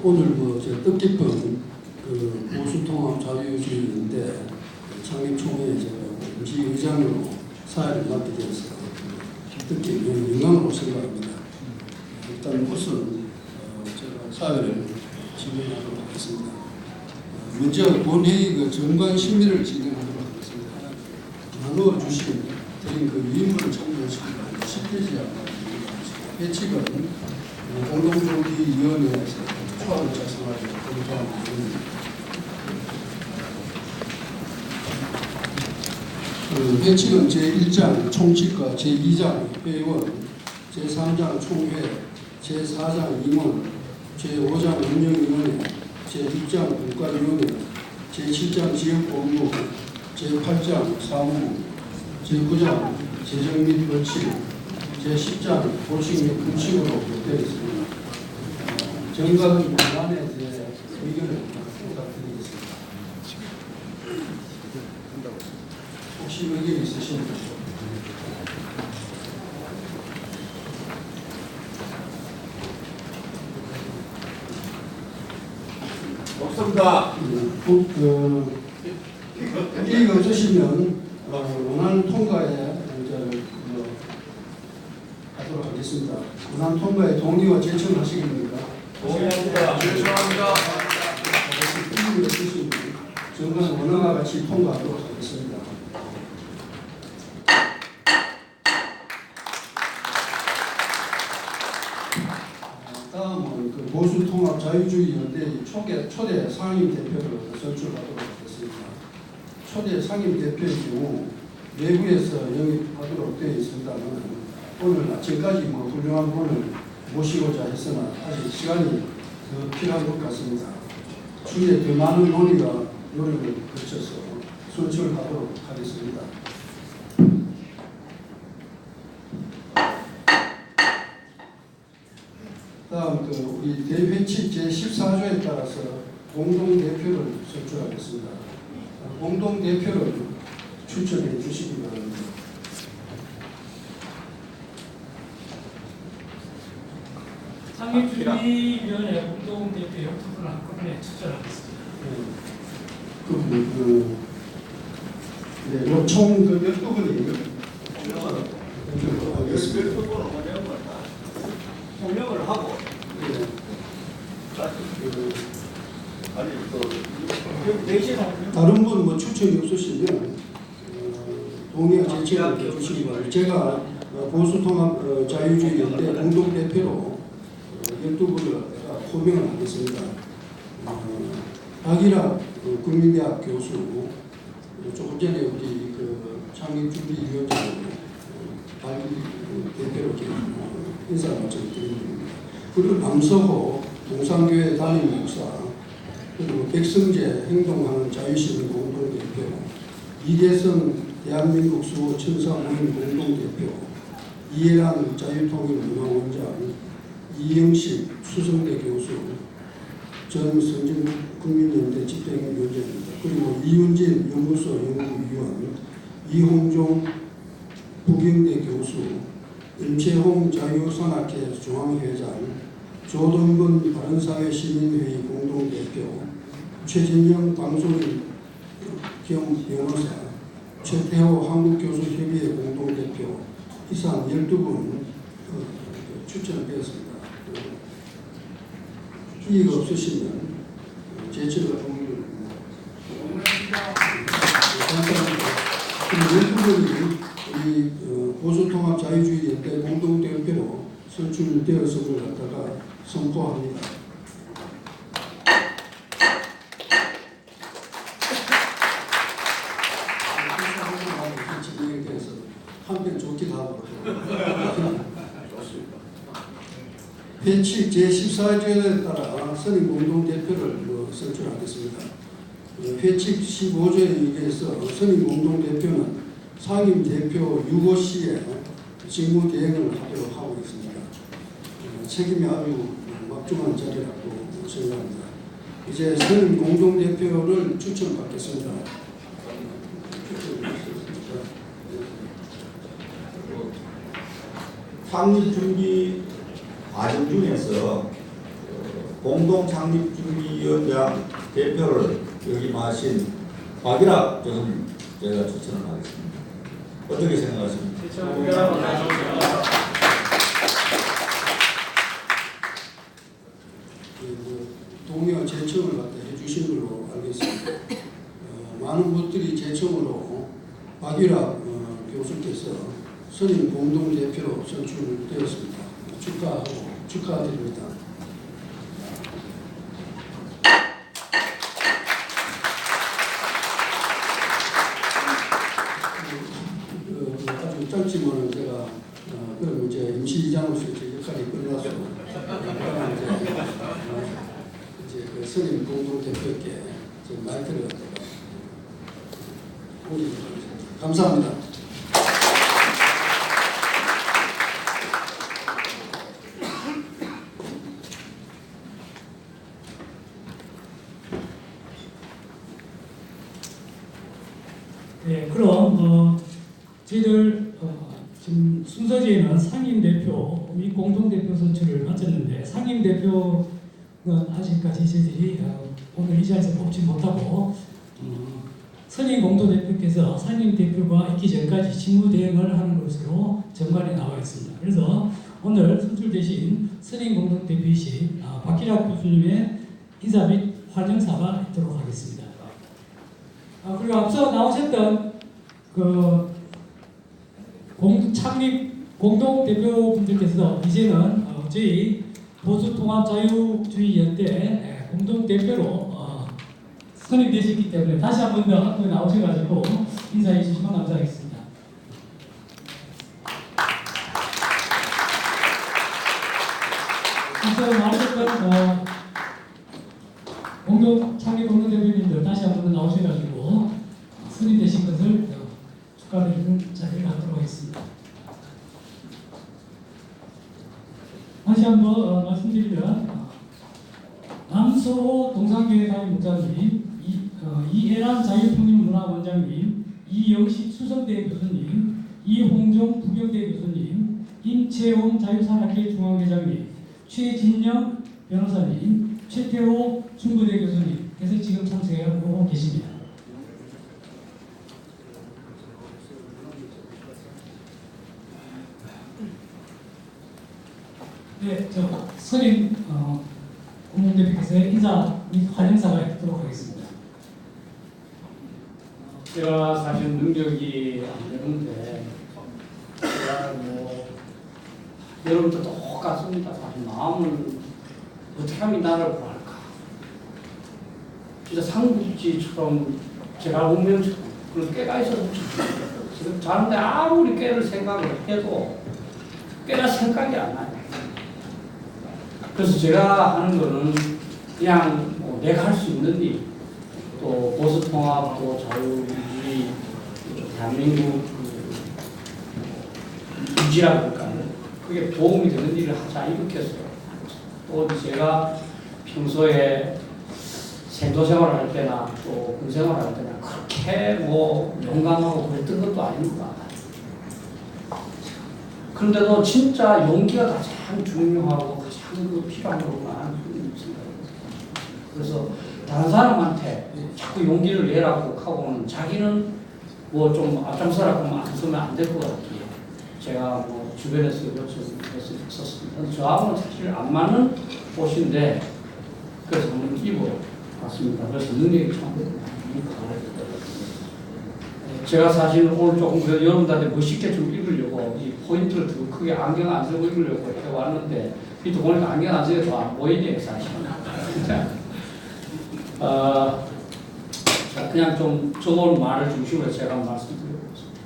S18: 오늘 저 뜻깊은 보수통합 자유주의연대 창립총회에 제가 임시의장으로 사회를 맡게 되어서 특히 영광으로 생각합니다. 일단 우선 제가 사회를 진행하도록 하겠습니다. 먼저 본회의 그 정관 심의를 진행하도록 하겠습니다. 나누어 주신 드린 그 위임을 참고하시면 10페이지에 회칙은 공동정비위원회에서 초안을 작성하고 검토하는 부분입니다. 그 회칙은 제1장 총칙과 제2장 회의원, 제3장 총회, 제4장 임원, 제5장 운영위원회, 제6장 국가위원회, 제7장 지역본부, 제8장 사무, 제9장 재정 및 벌칙, 제10장 보칙 및 규칙으로 되어 있습니다. 정관 권한에 대해 의견을 부탁드리겠습니다. 혹시 의견 있으십니까?
S16: 없습니다.
S18: 이의가 없으시면 원안 통과에 이제 하도록 하겠습니다. 원안 통과에 동의와 제청하시겠습니까?
S2: 동의합니다. 제청합니다.
S18: 이의가 없으시면 정관 원안과 같이 통과하도록 하겠습니다. 다음은 그 보수통합자유주의연대 초대 상임 대표를 선출하도록 하겠습니다. 초대 상임 대표의 경우 내부에서 영입하도록 되어 있습니다만 오늘 아침까지 훌륭한 분을 모시고자 했으나 아직 시간이 더 필요한 것 같습니다. 추후에 더 많은 논의가 노력을 거쳐서 선출하도록 하겠습니다. 다음 우리 대회칙 제14조에 따라서 공동대표를 선출하겠습니다. 공동대표를 추천해 주시기 바랍니다.
S12: 상임준비위원회 공동대표 역할을 한꺼번에 추천하겠습니다.
S18: 총 12분이에요.
S16: 설명을 하고
S18: 다른 분 추천이 없으시면 동의와 제청을 해주시기 바랍니다. 제가 보수통합 자유주의연대 공동대표로 12분을 호명을 하겠습니다. 박일학 국민대학 교수, 조금 전에 우리 창립준비위원장 대표로 인사 말씀드립니다. 그리고 남서호 동산교회 담임 목사, 그리고 백성재 행동하는 자유시민 공동대표, 이대성 대한민국 수호 천사모임 공동대표, 이해란 자유통일문화원장, 이영식 수성대 교수, 전성진 국민연대 집행위원장입니다. 그리고 이윤진 연구소 연구위원, 이홍종 북경대 교수, 임채홍 자유산악회 중앙회장, 조동근 바른사회 시민회의 공동대표, 최진영 방송인 겸 변호사, 최태호 한국교수협의회 공동대표, 이상 12분 추천되었습니다. 이의가 없으시면 제청과 동의를 감사합니다. 12분이 우리 보수통합자유주의연대 공동대표로 선출되었음을 갖다가 선포합니다. 진행돼서 한편 좋기도 하고 회칙 제14조에 따라 선임 공동대표를 선출하겠습니다. 회칙 15조에 의해서 선임 공동대표는 상임 대표 유고 시에 직무 대행을 하도록 하고 있습니다. 책임이 아주 막중한 자리라고 생각합니다. 이제 선임 공동대표를 추천받겠습니다.
S16: 창립준비 과정 중에서 공동창립준비위원장 대표를 역임하신 박일학 교수님 제가 추천을 하겠습니다. 어떻게 생각하십니까?
S18: 동의와 제청을 갖다 해주신 걸로 알고 있습니다. 많은 분들이 제청으로 박유락 교수께서 선임 공동대표로 선출되었습니다. 축하드립니다. 아주 짧지만은 제가 그럼 이제 임시이장으로서 제 역할이 끝나서 이제 그 선임 공동대표께 마이크를 갖다가 올리도록 하겠습니다. 감사합니다.
S12: 네, 그럼 저희들 지금 순서지에는 상임대표 및 공동대표 선출을 마쳤는데 상임대표는 아직까지 저희들이 오늘 이 자리에서 뽑지 못하고 선임 공동대표께서 상임대표가 있기 전까지 직무대행을 하는 것으로 정관에 나와 있습니다. 그래서 오늘 선출되신 선임 공동대표이신 박기락 교수님의 인사 및 활정사가 있도록 하겠습니다. 그리고 앞서 나오셨던 그 창립 공동대표분들께서 이제는 저희 보수통합자유주의연대 공동대표로 선임되셨기 때문에 다시 한 번 더 앞으로 나오셔가지고 인사해 주시면 감사하겠습니다. 앞서 나오셨던 창립 공동대표님들 다시 한 번 더 나오셔가지고 선임되신 것을 축하드리는 자리를 갖도록 하겠습니다. 다시 한번 말씀드리면 남소호 동산교회 담임목사님, 이해란 자유평림문화원장님, 이영식 수성대 교수님, 이홍종 부경대 교수님, 임채용 자유산학회 중앙회장님, 최진영 변호사님, 최태호 중부대 교수님께서 지금 참석하고 계십니다. 네, 저 선임 공동대표께서의 인사 및 활용사가 있도록 하겠습니다.
S17: 제가 사실 능력이 안 되는데 제가 뭐 여러분도 똑같습니다. 사실 마음을 어떻게 하면 나를 구할까? 진짜 삼국지처럼 제가 운명처럼 그런 깨가 있어서 지금 자는데 아무리 깨를 생각을 해도 깨가 생각이 안 나요. 그래서 제가 하는 거는 그냥 뭐 내가 할 수 있는 일, 또 보수통합, 또 자유주의, 대한민국 유지라고 할까요? 그게 도움이 되는 일을 하자 이렇게 했어요. 또 제가 평소에 생도생활을 할 때나 또 군생활을 할 때나 그렇게 뭐 용감하고 그랬던 것도 아닙니다. 그런데도 진짜 용기가 가장 중요하고 가장 필요한 거구나. 그래서 다른 사람한테 자꾸 용기를 내라고 하고는 자기는 뭐 좀 앞장서라고 안 서면 안 될 것 같기에 제가 뭐 주변에서 요청했었습니다. 저하고는 사실 안 맞는 옷인데 그래서 한번 입어봤습니다. 그래서 능력이 참 제가 사실 오늘 조금 여러분들한테 멋있게 좀 읽으려고 이 포인트를 더 크게 안경 안 쓰고 읽으려고 해왔는데 이 또 보니까 안경 안 쓰게 더 안 보이네요 사실. 자, 그냥 좀 적어온 말을 중심으로 제가 말씀드려보겠습니다.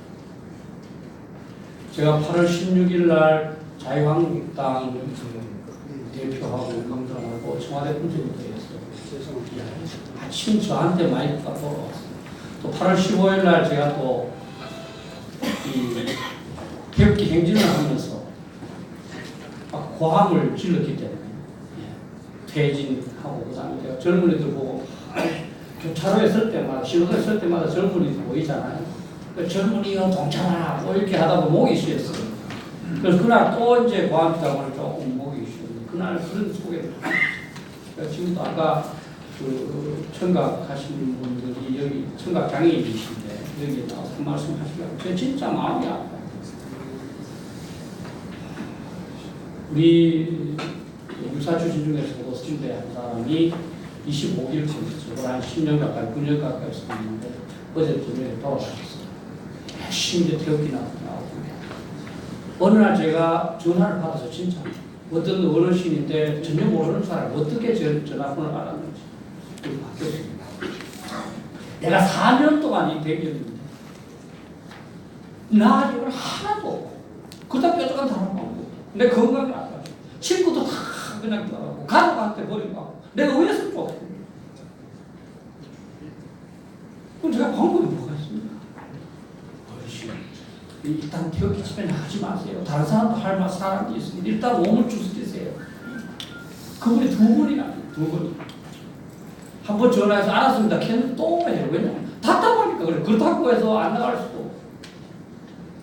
S17: 제가 8월 16일 날 자유한국당 대표하고 강당하고 청와대 분들부터 했어요. 아침 저한테 마이크가 돌아왔어요. 또 8월 15일 날 제가 또 이 태극기 행진을 하면서 고함을 질렀기 때문에 퇴진하고 그다음에 제가 젊은이들 보고 교차로에 설 때마다 신호대에 설 때마다 젊은이들 보이잖아요. 그 젊은이요 동참하라 뭐 이렇게 하다 보면 목이 쉬었어요. 그래서 그날 또 이제 고함기다고 조금 목이 쉬었는데 그날 그런 소개를 합니다. 지금도 아까 그 청각 하시는 분들이 여기 청각 장애인이신데 여기 나와서 그 말씀하시려고 저 진짜 마음이 아파요. 우리 유사 출신 중에서도 선배한 사람이 25일쯤 한 10년 가까이 9년 가까이 있었는데 어제 저녁에 돌아가셨어요. 열심히 이제 태극기 나오고 어느 날 제가 전화를 받아서 진짜 어떤 어르신인데 전혀 모르는 사람 어떻게 전화번호를 알았는지 그게 바뀌었습니다. 내가 4년 동안 이 대기업인데 나아진 걸 하나도 없고 그다 뾰족한 사람도 없고 내 건강이 안 가죠. 친구도 다 그냥 떠나고 가족한테 버리고 가고 내가 왜 쓸 거 없고 그럼 제가 방법이 뭐가 있습니까? 어르신 일단 태극기 집에 나가지 마세요. 다른 사람도 할 말 사람도 있습니다. 일단 몸을 주스리세요. 그분이 2번이나 2번 한 번 전화해서 알았습니다. 걔는 또 해요. 왜냐면 답답하니까 그래. 그렇다고 해서 안 나갈 수도 없고.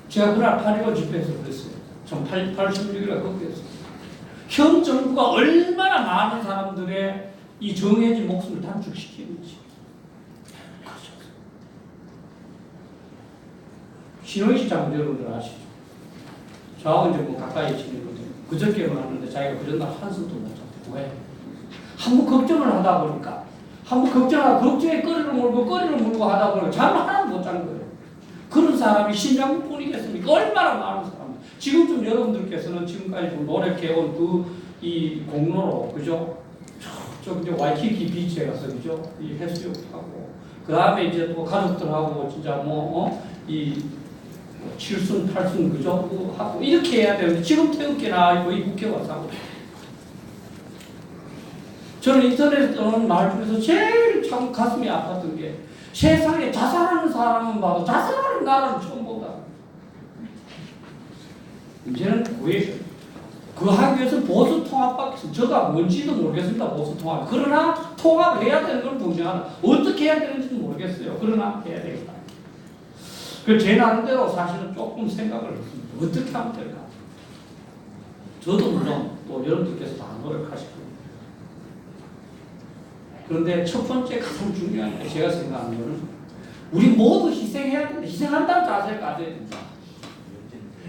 S17: 제가 그날 8.15 집회에서 그랬어요. 전 86일에 그렇게 했어요. 현 정부가 얼마나 많은 사람들의 이 정해진 목숨을 단축시키는지. 신호희 장군 여러분들 아시죠? 저하고 이제 뭐 가까이 지내거든요. 그저께만 하는데 자기가 그 전날 한숨도 못 잤대요. 왜? 한번 걱정을 하다 보니까 한번 걱정에 꺼리를 물고 하다 보니까 잠을 하나도 못 자는 거예요. 그런 사람이 신장군뿐이겠습니까? 얼마나 많은 사람. 지금쯤 여러분들께서는 지금까지 노력해온 이 공로로, 그죠? 저 이제 와이키키 비치에 가서, 그죠? 이 해수욕하고, 그 다음에 이제 또 가족들하고 진짜 이 7순, 8순, 그죠? 하고, 이렇게 해야 되는데, 지금 태극기나 이 국회 와서 하고. 저는 인터넷에 떠는 말 중에서 제일 참 가슴이 아팠던 게 세상에 자살하는 사람은 봐도 자살하는 나라는 처음 보다. 이제는 그 하기 위해서는 보수 통합밖에 없어요. 저가 뭔지도 모르겠습니다. 보수 통합. 그러나 통합을 해야 되는 건 분명하다. 어떻게 해야 되는지는 모르겠어요. 그러나 해야 되겠다. 그래서 제 나름대로 사실은 조금 생각을 했습니다. 어떻게 하면 될까? 저도 물론 또 여러분들께서 다 노력하실 겁니다. 그런데 첫 번째 가장 중요한 게 제가 생각하는 거는 우리 모두 희생해야 된다. 희생한다는 자세를 가져야 된다.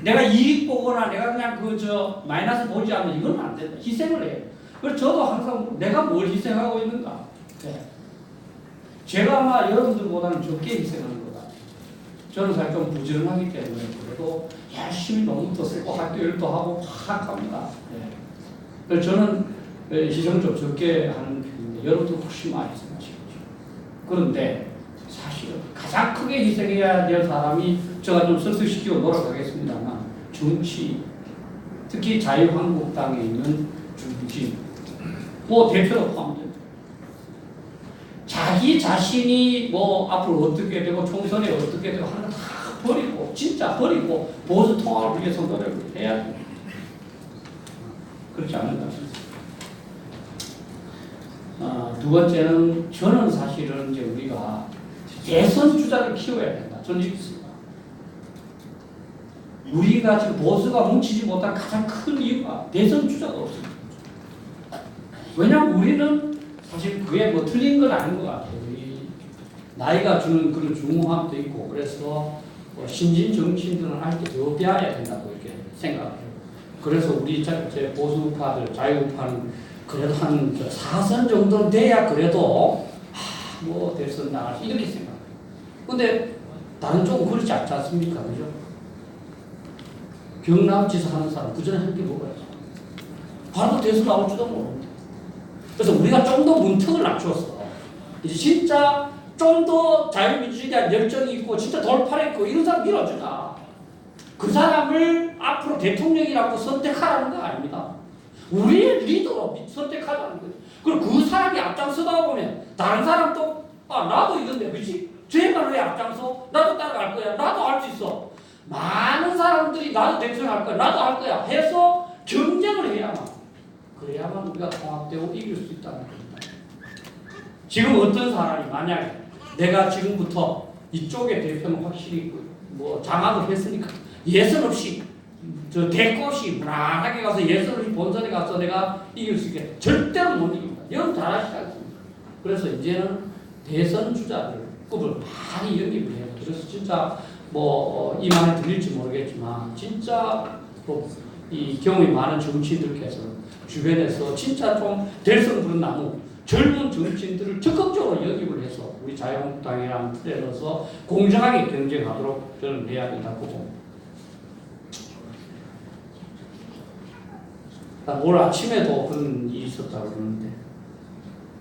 S17: 내가 이익 보거나 내가 그냥 마이너스 보지 않는 이건 안 된다. 희생을 해요. 그래서 저도 항상 내가 뭘 희생하고 있는가. 네. 제가 아마 여러분들보다는 적게 희생하는 거다. 저는 사실 좀 부지런하기 때문에 그래도 열심히 농도 쓰고 학교 일도 하고 팍 합니다. 네. 그래서 저는 희생 좀 적게 하는 편인데 여러분도 훨씬 많이 희생하시겠죠. 그런데 사실은 가장 크게 희생해야 될 사람이 제가 좀 설득시키고 노력하겠습니다만 정치, 특히 자유한국당에 있는 중진, 대표도 포함됩니다. 자기 자신이 앞으로 어떻게 되고 총선에 어떻게 되고 하는 거 다 버리고 진짜 버리고 보수 통합을 위해서 노력을 해야 됩니다. 그렇지 않는가 싶습니다. 두 번째는 저는 사실은 이제 우리가 대선 주자를 키워야 된다. 저는 이렇게 씁니다. 우리가 지금 보수가 뭉치지 못한 가장 큰 이유가 대선 주자가 없습니다. 왜냐하면 우리는 사실 그게 틀린 건 아닌 것 같아요. 나이가 주는 그런 중후함도 있고 그래서 신진 정치인들은 아직도 더 배워야 된다고 이렇게 생각해요. 그래서 우리 제 보수파들, 자유파는 그래도 한 4선 정도는 돼야 그래도 대선 나갈 수 이렇게 생각해요. 근데 다른 쪽은 그렇지 않지 않습니까? 그죠? 경남지사 하는 사람 그 전에 한 게 뭐가요? 바로 대선 나올지도 모릅니다. 그래서 우리가 좀 더 문턱을 낮추었어. 이제 진짜 좀 더 자유민주주의에 대한 열정이 있고 진짜 돌파력 있고 이런 사람 밀어주자. 그 사람을 앞으로 대통령이라고 선택하라는 거 아닙니다. 우리의 리더로 선택하자는 거예요. 그리고 그 사람이 앞장서다 보면 다른 사람도 나도 이건데 그치? 쟤만 왜 앞장서? 나도 따라갈 거야. 나도 할 수 있어. 많은 사람들이 나도 대통령 할 거야. 나도 할 거야. 해서 경쟁을 해야만. 그래야만 우리가 통합되고 이길 수 있다는 겁니다. 지금 어떤 사람이 만약에 내가 지금부터 이쪽의 대표는 확실히 장악을 했으니까 예선 없이 대거 없이 무난하게 가서 예선 없이 본선에 가서 내가 이길 수 있게 절대로 못 이깁니다. 여러분 잘 아시지 않습니까? 그래서 이제는 대선 주자들 급을 많이 영입을 해요. 그래서 진짜 이 말에 들릴지 모르겠지만 진짜 이 경험이 많은 정치인들께서 주변에서 진짜 좀 대성 부른 나무 젊은 정치인들을 적극적으로 영입을 해서 우리 자유한국당이랑 틀에 넣어서 공정하게 경쟁하도록 저는 해야 된다고 봅니다. 오늘 아침에도 그런 일이 있었다고 그러는데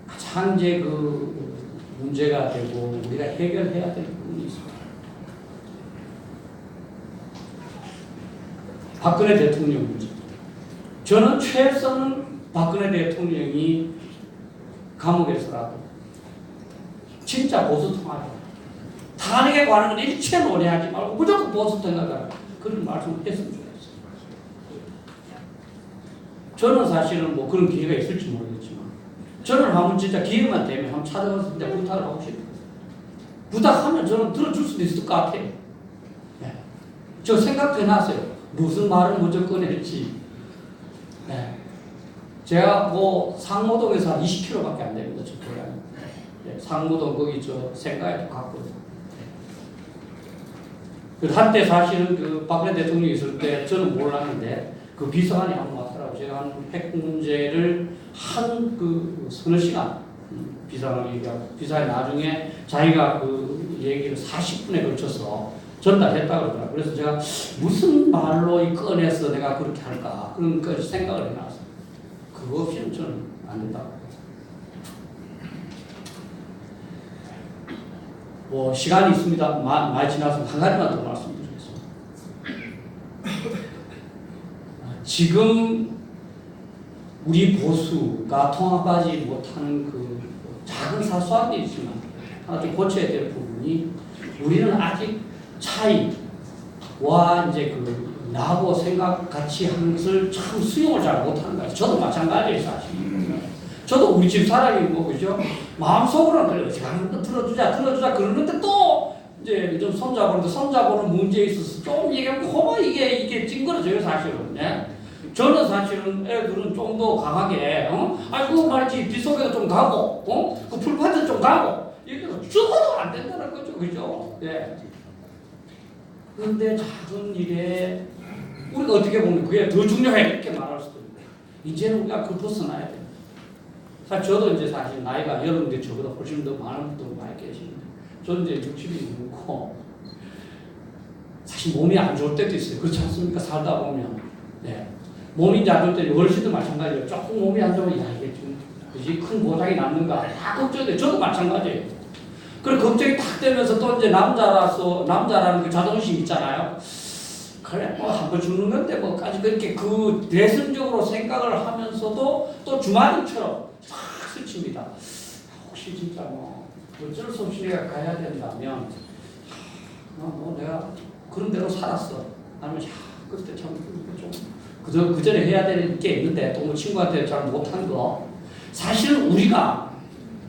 S17: 가장 이제 그 문제가 되고 우리가 해결해야 될 부분이 있습니다. 박근혜 대통령 문제. 저는 최소는 박근혜 대통령이 감옥에서라도 진짜 보수 통합이다. 탄핵에 관한 건 일체 논의하지 말고 무조건 보수 통합이다. 그런 말씀을 했으면 좋겠어요. 저는 사실은 뭐 그런 기회가 있을지 모르겠지만 저는 한번 진짜 기회만 되면 한번 찾아가서 진짜 부탁을 하고 싶어요. 부탁하면 저는 들어줄 수도 있을 것 같아요. 네. 저 생각도 해놨어요. 무슨 말을 먼저 꺼낼지. 네. 제가 뭐 상모동에서 한 20km밖에 안 됩니다. 저 고향이. 네. 상모동 거기 저 생가에도 갔거든요. 그 한때 사실은 그 박근혜 대통령이 있을 때 저는 몰랐는데 그 비서관이 한번 왔더라고요. 제가 한 핵 문제를 한 그 서너 시간 비서관이 얘기하고 비서관이 나중에 자기가 그 얘기를 40분에 걸쳐서 전달했다고 그러더라고요. 그래서 제가 무슨 말로 꺼내서 내가 그렇게 할까 그런 그 생각을 해놨어요. 그거 없이는 저는 안 된다고. 뭐 시간이 있습니다. 많이 지나서 한 가지만 더 말씀드리겠습니다. 지금 우리 보수가 통합하지 못하는 그 작은 사소한 일이지만 하나 좀 고쳐야 될 부분이 우리는 아직 차이와 이제 그 나하고 생각 같이 하는 것을 참 수용을 잘 못하는 거예요. 저도 마찬가지예요, 사실. 저도 우리 집 사람이 뭐 그죠? 마음속으로는 그래요. 자, 들어주자 그러는데 또 이제 좀 손자보는 문제에 있어서 좀 얘기하면 이게 찡그러져요, 사실은. 예? 저는 사실은 애들은 좀 더 강하게, 아이고 말이지 뒷속에도 좀 가고, 그 풀파트 좀 가고, 이게 죽어도 안 된다는 거죠, 그죠? 예. 그런데 작은 일에 우리가 어떻게 보면 그게 더 중요해 이렇게 말할 수도 있고, 이제는 우리가 그 벗어나야 돼요. 사실 저도 이제 사실 나이가 여러분들 저보다 훨씬 더 많은 분들 많이 계시는데, 저는 이제 60이 넘고 사실 몸이 안 좋을 때도 있어요. 그렇지 않습니까? 살다 보면. 네. 몸이 이제 안 좋을 때 어르신도 마찬가지예요. 조금 몸이 안 좋으면 야 이게 좀 그지 큰 보상이 남는가 다 걱정돼. 저도 마찬가지예요. 그리고 걱정이 탁 되면서 또 이제 남자라는 그 자존심 있잖아요. 그래 뭐 한 번 죽는 건데 뭐까지 그렇게 그 대승적으로 생각을 하면서도 또 주말처럼 싹 스칩니다. 혹시 진짜 뭐 어쩔 수 없이 내가 가야 된다면 뭐 내가 그런 대로 살았어. 아니면 야 그때 참 좀 그 전에 해야 될 게 있는데 또 뭐 친구한테 잘 못한 거 사실은 우리가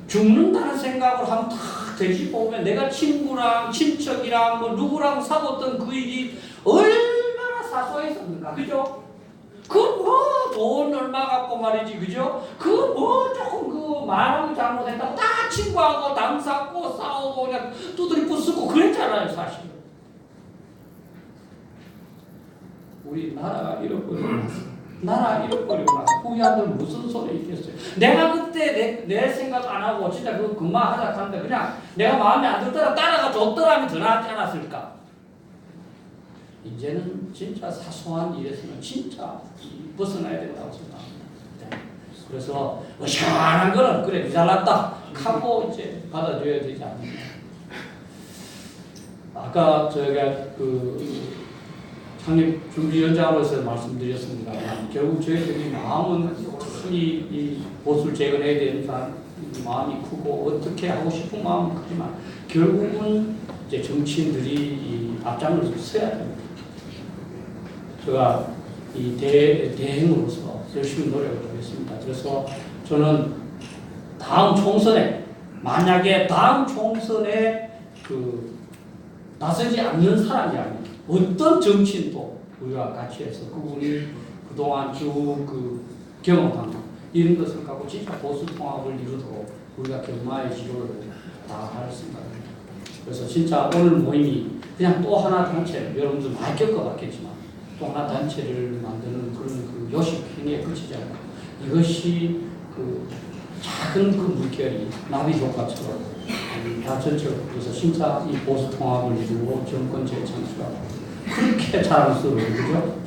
S17: 죽는다는 생각을 하면 다 되짚어보면 내가 친구랑 친척이랑 뭐 누구랑 사귀었던 그 일이 얼마나 사소했었는가 그죠? 그 뭐 돈 얼마 갖고 말이지 그죠? 그 뭐 조금 그 말하고 잘못했다고 다 친구하고 남사고 싸우고 그냥 두드리 부수고 그랬잖아요 사실. 우리 나라가 잃어버리고 나서 후회한들 무슨 소리 있겠어요. 내가 그때 내 생각 안 하고 진짜 그만 하자 하는데 그냥 내가 마음에 안 들더라 따라가 줬더라면 더 낫지 않았을까. 이제는 진짜 사소한 일에서는 진짜 벗어나야 된다고 생각합니다. 네. 그래서 시원한 거는 그래 잘났다 하고 이제 받아줘야 되지 않습니까. 아까 저희가 창립 준비위원장으로서 말씀드렸습니다만 결국 저희들이 마음은 이 보수를 재건해야 되는 마음이 크고 어떻게 하고 싶은 마음은 크지만 결국은 이제 정치인들이 이 앞장을 서야 됩니다. 제가 이 대행으로서 열심히 노력을 하겠습니다. 그래서 저는 다음 총선에 만약에 다음 총선에 나서지 않는 사람이 아니라 어떤 정치인도 우리가 같이 해서 그분이 그동안 쭉 경험한 것 이런 것을 갖고 진짜 보수 통합을 이루도록 우리가 경마의 지도를 다 할 생각입니다. 그래서 진짜 오늘 모임이 그냥 또 하나 단체 여러분들 많이 겪어봤겠지만 또 하나 단체를 만드는 그런 요식 행위에 그치지 않고 이것이 작은 그 물결이 나비 효과처럼 다 전체로서 진짜 이 보수 통합을 이루고 정권 재창출하고 그렇게 자랑스러워, 그죠?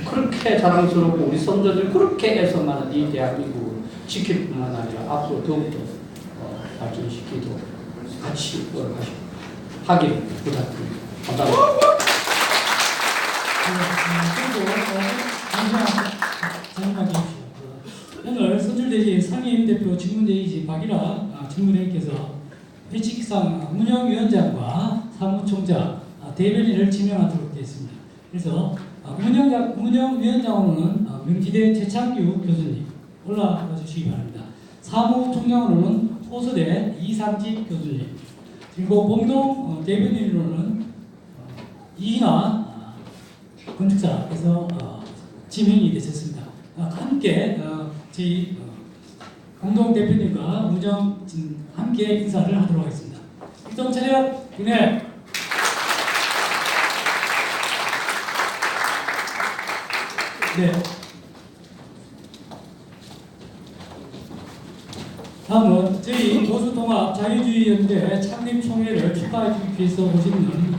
S17: 그렇게 자랑스럽고 우리 선조들 그렇게 애써만 이 대한민국을 지킬 뿐만 아니라 앞으로 더욱더 발전시키도록 같이 하기를 부탁드립니다. 감사합니다.
S12: 오늘 선출대지 상임대표 직문대의지 박일아 직문회의께서 회칙상 문영위원장과 사무총장 대변인을 지명하도록 되어 있습니다. 그래서 문영위원장으로는 명지대 최창규 교수님 올라가 주시기 바랍니다. 사무총장으로는 호서대 이상직 교수님, 그리고 공동 대변인으로는 이인화 건축사께서 지명이 되셨습니다. 함께 저희 공동 대표님과 문정 함께 인사를 하도록 하겠습니다. 일동 차렷 gün에 네. 다음은 저희 보수통합 자유주의연대 창립총회를 축하해 주기 위해서 오시는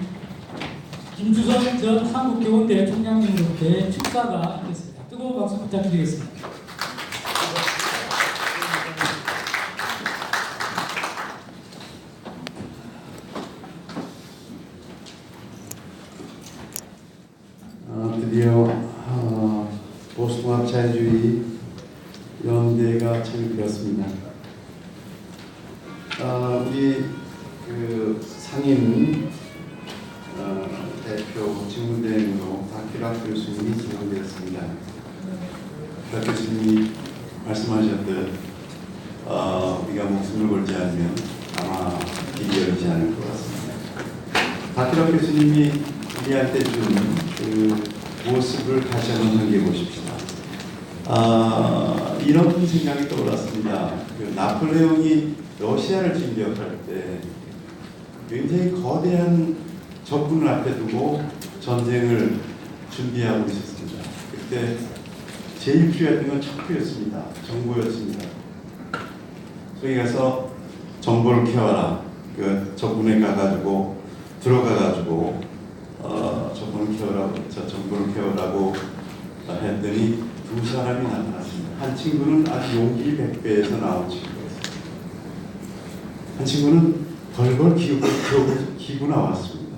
S12: 김주선 전 한국교원대 총장님으로부터 축사가 있겠습니다. 뜨거운 박수 부탁드리겠습니다.
S19: 드디어 보수통합 자유주의 연대가 창립되었습니다. 우리 그 상임 대표 직무대행으로 박기락 교수님이 지명되었습니다. 박 교수님이 말씀하셨듯 우리가 목숨을 걸지 않으면 아마 길이 열리지 않을 것 같습니다. 박기락 교수님이 우리한테 준 그 모습을 다시 한번 생각해 보십시다. 이런 생각이 떠올랐습니다. 그 나폴레옹이 러시아를 진격할 때 굉장히 거대한 적군을 앞에 두고 전쟁을 준비하고 있었습니다. 그때 제일 필요했던 건 척도였습니다. 정보였습니다. 저기 가서 정보를 캐와라. 그 적군에 가가지고 들어가가지고 정보를 캐오라고, 정보를 캐오라고 했더니 두 사람이 나타났습니다. 한 친구는 아주 용기 100배에서 나온 친구였습니다. 한 친구는 벌벌 기고 나왔습니다.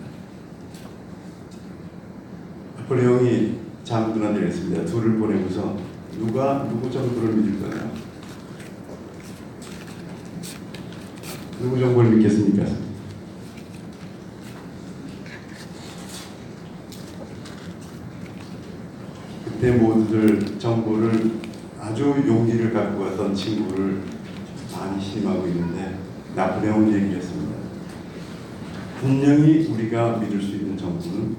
S19: 나폴레옹이 장군한테 그랬습니다. 둘을 보내고서 누구 정보를 믿을 거냐? 누구 정보를 믿겠습니까? 그때 모두들 정보를 아주 용기를 갖고 갔던 친구를 많이 신임하고 있는데 나폴레옹은 얘기했습니다. 분명히 우리가 믿을 수 있는 정보는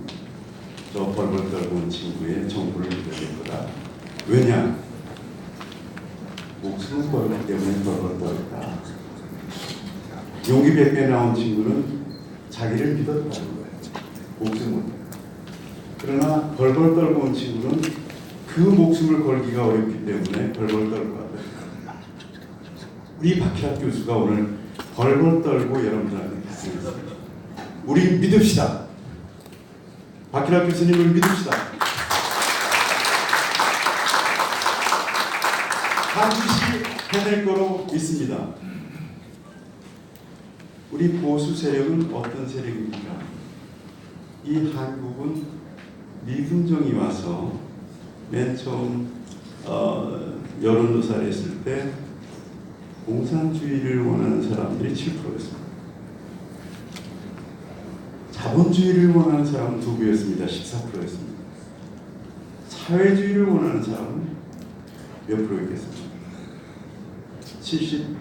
S19: 저 벌벌 떨고 온 친구의 정보를 믿어야 될 거다. 왜냐? 목숨을 걸기 때문에 벌벌 떨었다. 용기 100배 나온 친구는 자기를 믿었다는 거예요. 목숨을. 그러나 벌벌 떨고 온 친구는 그 목숨을 걸기가 어렵기 때문에 벌벌 떨고 왔다. 우리 박희락 교수가 오늘 벌벌 떨고 여러분들한테 말씀했습니다. 우리 믿읍시다. 박희락 교수님을 믿읍시다. 반드시 해낼 거로 믿습니다. 우리 보수 세력은 어떤 세력입니까? 이 한국은 리분정이 와서 맨 처음 여론조사를 했을 때 공산주의를 원하는 사람들이 7%였습니다. 자본주의를 원하는 사람은 2배였습니다. 14%였습니다. 사회주의를 원하는 사람은 몇 프로였겠습니까? 70%였습니다.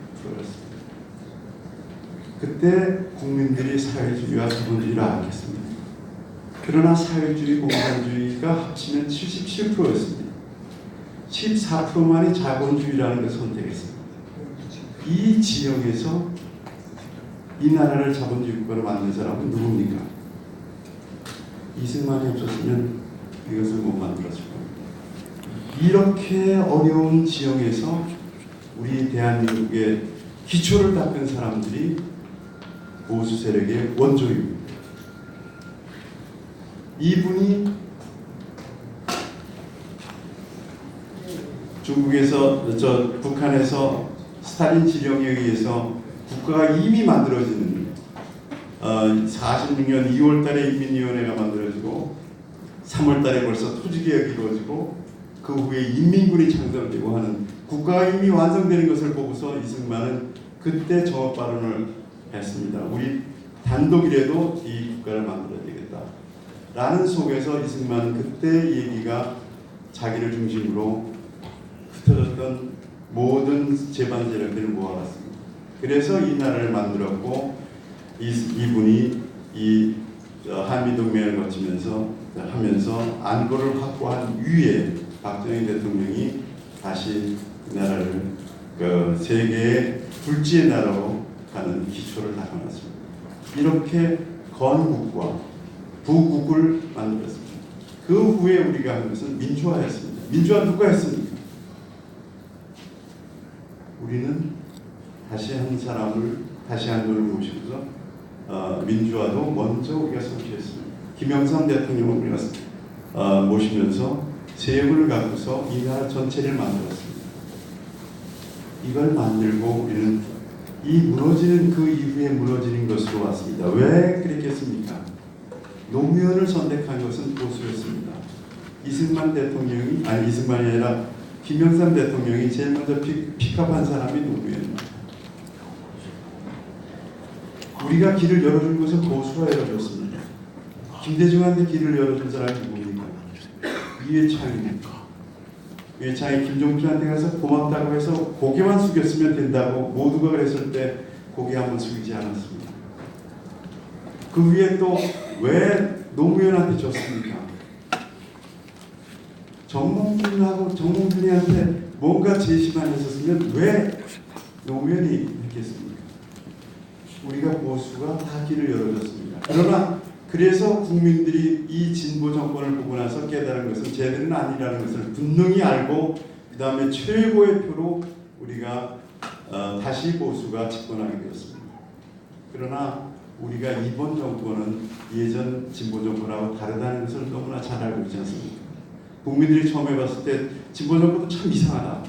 S19: 그때 국민들이 사회주의와 자본주의를 알았겠습니다. 그러나 사회주의, 공산주의가 합치면 77%였습니다. 14%만이 자본주의라는 것을 선택했습니다. 이 지형에서 이 나라를 자본주의 국가로 만든 사람은 누굽니까? 이승만이 없었으면 이것을 못 만들었을 겁니다. 이렇게 어려운 지형에서 우리 대한민국의 기초를 닦은 사람들이 보수 세력의 원조입니다. 이분이 북한에서 스탈린 지령에 의해서 국가가 이미 만들어진 46년 2월 달에 인민위원회가 만들어지고 3월 달에 벌써 토지개혁이 이루어지고 그 후에 인민군이 창설되고 하는 국가가 이미 완성되는 것을 보고서 이승만은 그때 정업 발언을 했습니다. 우리 단독이라도 이 국가를 만들어야 되겠다 라는 속에서 이승만은 그때 얘기가 자기를 중심으로 흩어졌던 모든 제반 세력들을 모아놨습니다. 그래서 이 나라를 만들었고 이분이 이 한미동맹을 거치면서 하면서 안보를 확보한 이후에 박정희 대통령이 다시 이 나라를 그 세계의 둘째 나라로 가는 기초를 닦아놨습니다. 이렇게 건국과 부국을 만들었습니다. 그 후에 우리가 한 것은 민주화였습니다. 민주화 누가 했습니까? 우리는 다시 한 분을 모시고서 민주화도 먼저 우리가 성취했습니다. 김영삼 대통령을 우리가 모시면서 세력을 갖고서 이 나라 전체를 만들었습니다. 이걸 만들고 우리는 이 무너지는 그 이후에 무너지는 것으로 왔습니다. 왜 그랬겠습니까? 노무현을 선택한 것은 보수였습니다. 이승만이 아니라 김영삼 대통령이 제일 먼저 픽업한 사람이 노무현입니다. 우리가 길을 열어준 것은 보수가 열어줬습니다. 김대중한테 길을 열어준 사람이 누굽니까? 이회창입니다. 이회창이 김종필한테 가서 고맙다고 해서 고개만 숙였으면 된다고 모두가 그랬을 때 고개 한번 숙이지 않았습니다. 그 위에 또 왜 노무현한테 줬습니까? 정몽준이한테 뭔가 제시만 했었으면 왜 노무현이 했겠습니까? 우리가 보수가 다 길을 열어줬습니다. 그러나 그래서 국민들이 이 진보 정권을 보고 나서 깨달은 것은 쟤들은 아니라는 것을 분명히 알고 그 다음에 최고의 표로 우리가 다시 보수가 집권하게 되었습니다. 그러나 우리가 이번 정권은 예전 진보 정권하고 다르다는 것을 너무나 잘 알고 있지 않습니까? 국민들이 처음에 봤을 때 진보 정권도 참 이상하다.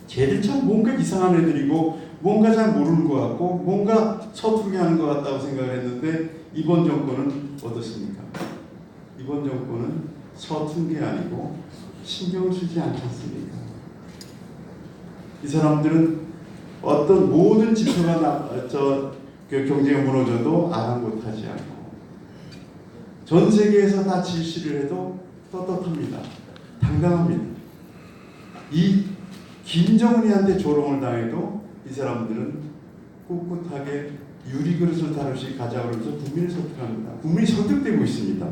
S19: 쟤들 참 뭔가 이상한 애들이고 뭔가 잘 모르는 것 같고 뭔가 서투르게 하는 것 같다고 생각을 했는데 이번 정권은 어떻습니까? 이번 정권은 서툰 게 아니고 신경을 쓰지 않지 않습니까? 이 사람들은 어떤 모든 지표가 경제가 무너져도 아랑곳하지 않고 전 세계에서 다 질시를 해도 떳떳합니다. 당당합니다. 이 김정은이한테 조롱을 당해도 이 사람들은 꿋꿋하게 유리그릇을 다루시 가자 그러면서 국민을 설득합니다. 국민이 설득되고 있습니다.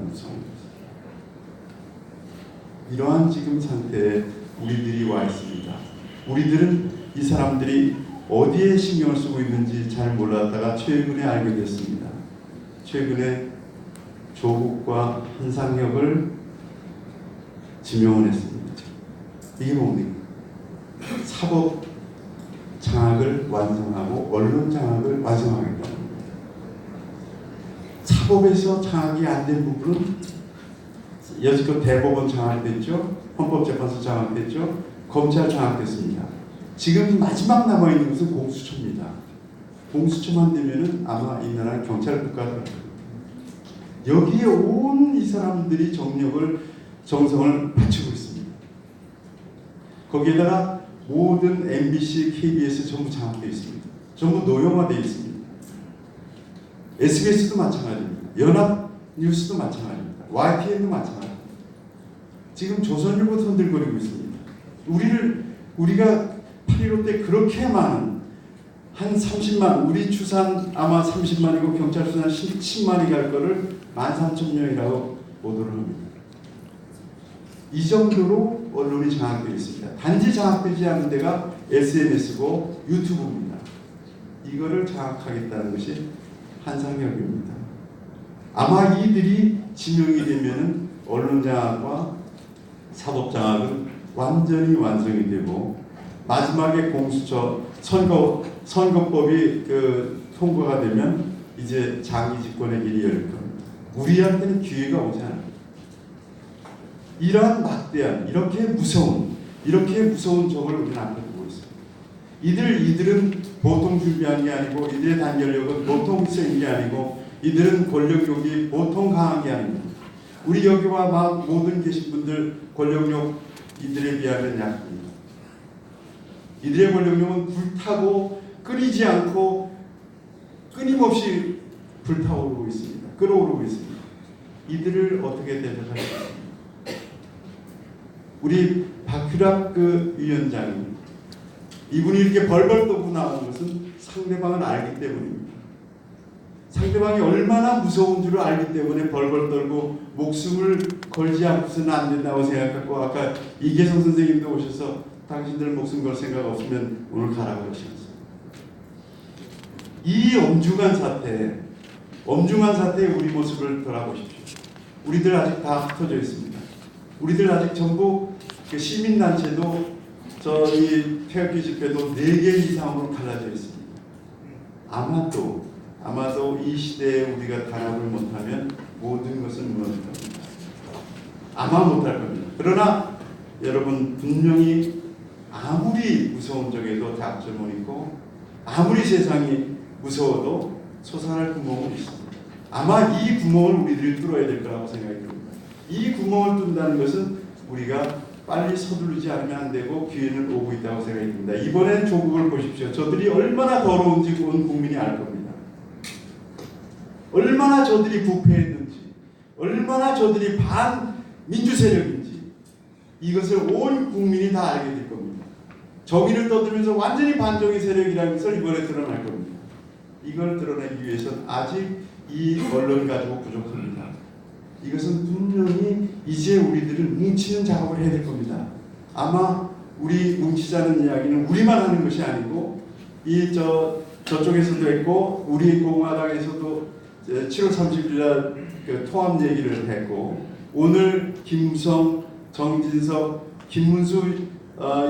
S19: 이러한 지금 상태에 우리들이 와 있습니다. 우리들은 이 사람들이 어디에 신경을 쓰고 있는지 잘 몰랐다가 최근에 알게 됐습니다. 최근에 조국과 한상혁을 지명을 했습니다. 이게 뭡니까? 사법 장악을 완성하고 언론 장악을 완성하겠다는 겁니다. 사법에서 장악이 안 된 부분은 여지껏 대법원 장악됐죠. 헌법재판소 장악됐죠. 검찰 장악됐습니다. 지금 마지막 남아있는 것은 공수처입니다. 공수처만 되면은 아마 이 나라 경찰 국가가 될 겁니다. 여기에 온 이 사람들이 정성을 바치고 있습니다. 거기에다가 모든 MBC, KBS 전부 장악되어 있습니다. 전부 노형화되어 있습니다. SBS도 마찬가지입니다. 연합뉴스도 마찬가지입니다. YTN도 마찬가지입니다. 지금 조선일보도 흔들거리고 있습니다. 우리가 8.15 때 그렇게 많은 한 30만, 우리 추산 아마 30만이고 경찰 추산 10만이 갈 거를 13,000명이라고 보도를 합니다. 이 정도로 언론이 장악되어 있습니다. 단지 장악되지 않은 데가 SNS고 유튜브입니다. 이거를 장악하겠다는 것이 한상혁입니다. 아마 이들이 지명이 되면은 언론 장악과 사법 장악은 완전히 완성이 되고 마지막에 공수처 선거법이 통과가 되면 이제 장기 집권의 길이 열릴 겁니다. 우리한테는 기회가 오지 않아요. 이러한 막대한 이렇게 무서운 적을 우리는 앞에 두고 있습니다. 이들은 보통 준비한 게 아니고 이들의 단결력은 보통 센 게 아니고 이들은 권력욕이 보통 강한 게 아닙니다. 우리 여기와 막 모든 계신 분들 권력욕 이들에 비하면 약합니다. 이들의 권력욕은 불타고 끊이지 않고 끊임없이 불타오르고 있습니다. 끓어오르고 있습니다. 이들을 어떻게 대적하겠습니까? 우리 박규락 위원장이 이분이 이렇게 벌벌 떠고 나온 것은 상대방을 알기 때문입니다. 상대방이 얼마나 무서운 줄을 알기 때문에 벌벌 떨고 목숨을 걸지 않고서는 안 된다고 생각하고 아까 이계성 선생님도 오셔서 당신들 목숨 걸 생각 없으면 오늘 가라고 그러셨어요. 이 엄중한 사태에 우리 모습을 돌아보십시오. 우리들 아직 다 흩어져 있습니다. 우리들 아직 전부 시민단체도 저희 태극기 집회도 4개 이상으로 갈라져 있습니다. 아마도 이 시대에 우리가 단합을 못하면 모든 것은 무너질 겁니다. 아마 못할 겁니다. 그러나 여러분 분명히 아무리 무서운 적에도 약점은 있고 아무리 세상이 무서워도 솟아날 구멍은 있습니다. 아마 이 구멍을 우리들이 뚫어야 될 거라고 생각이 듭니다. 이 구멍을 뚫는다는 것은 우리가 빨리 서두르지 않으면 안 되고 기회는 오고 있다고 생각이 듭니다. 이번엔 조국을 보십시오. 저들이 얼마나 더러운지 온 국민이 알 겁니다. 얼마나 저들이 부패했는지, 얼마나 저들이 반민주 세력인지 이것을 온 국민이 다 알게 될 겁니다. 정의를 떠들면서 완전히 반정의 세력이라는 것을 이번에 드러날 겁니다. 이걸 드러내기 위해서는 아직 이 언론 가지고 부족합니다. 이것은 분명히 이제 우리들은 뭉치는 작업을 해야 될 겁니다. 아마 우리 뭉치자는 이야기는 우리만 하는 것이 아니고 저쪽에서도 했고 우리 공화당에서도 7월 30일 날 통합 얘기를 했고 오늘 김무성, 정진석, 김문수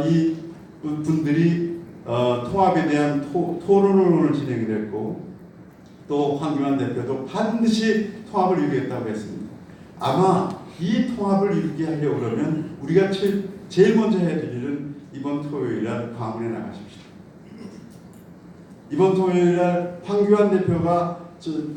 S19: 이 분들이 통합에 대한 토론을 오늘 진행을 했고 또 황교안 대표도 반드시 통합을 이루겠다고 했습니다. 아마 이 통합을 이루게 하려고 그러면 우리가 제일 먼저 해야 될 일은 이번 토요일날 광화문에 나가십시오. 이번 토요일날 황교안 대표가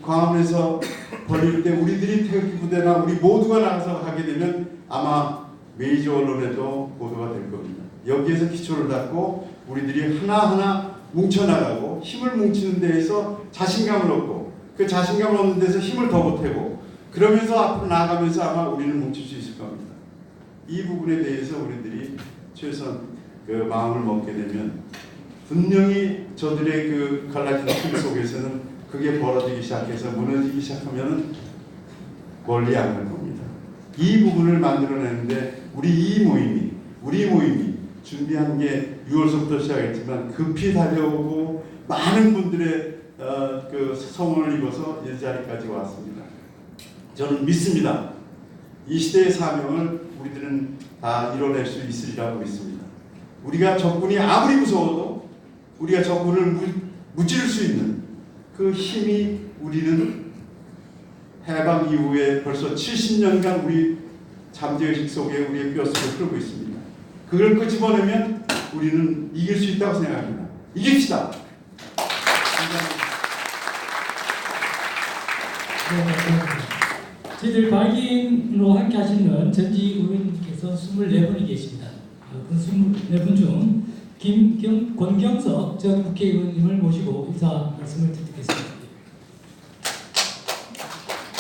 S19: 광화문에서 벌릴 때 우리들이 태극기 부대나 우리 모두가 나가서 하게 되면 아마 메이저 언론에도 보도가 될 겁니다. 여기에서 기초를 닦고 우리들이 하나하나 뭉쳐나가고 힘을 뭉치는 데에서 자신감을 얻고 그 자신감을 얻는 데서 힘을 더 보태고 그러면서 앞으로 나아가면서 아마 우리는 뭉칠 수 있을 겁니다. 이 부분에 대해서 우리들이 최소한 마음을 먹게 되면 분명히 저들의 갈라진 틀 속에서는 그게 벌어지기 시작해서 무너지기 시작하면 멀리 안 갈 겁니다. 이 부분을 만들어내는데 우리 모임이 준비한 게 6월서부터 시작했지만 급히 달려오고 많은 분들의 성원을 입어서 이 자리까지 왔습니다. 저는 믿습니다. 이 시대의 사명을 우리들은 다 이뤄낼 수 있으리라고 믿습니다. 우리가 적군이 아무리 무서워도 우리가 적군을 무찌를 수 있는 그 힘이 우리는 해방 이후에 벌써 70년간 우리 잠재의식 속에 우리의 뼈속에 흐르고 있습니다. 그걸 끄집어내면 우리는 이길 수 있다고 생각합니다. 이깁시다.
S12: 저희들 발기인으로 함께 하시는 전직 의원님께서 24분이 계십니다. 그 24분 중 권경석 전 국회의원님을 모시고 인사 말씀을 드리겠습니다.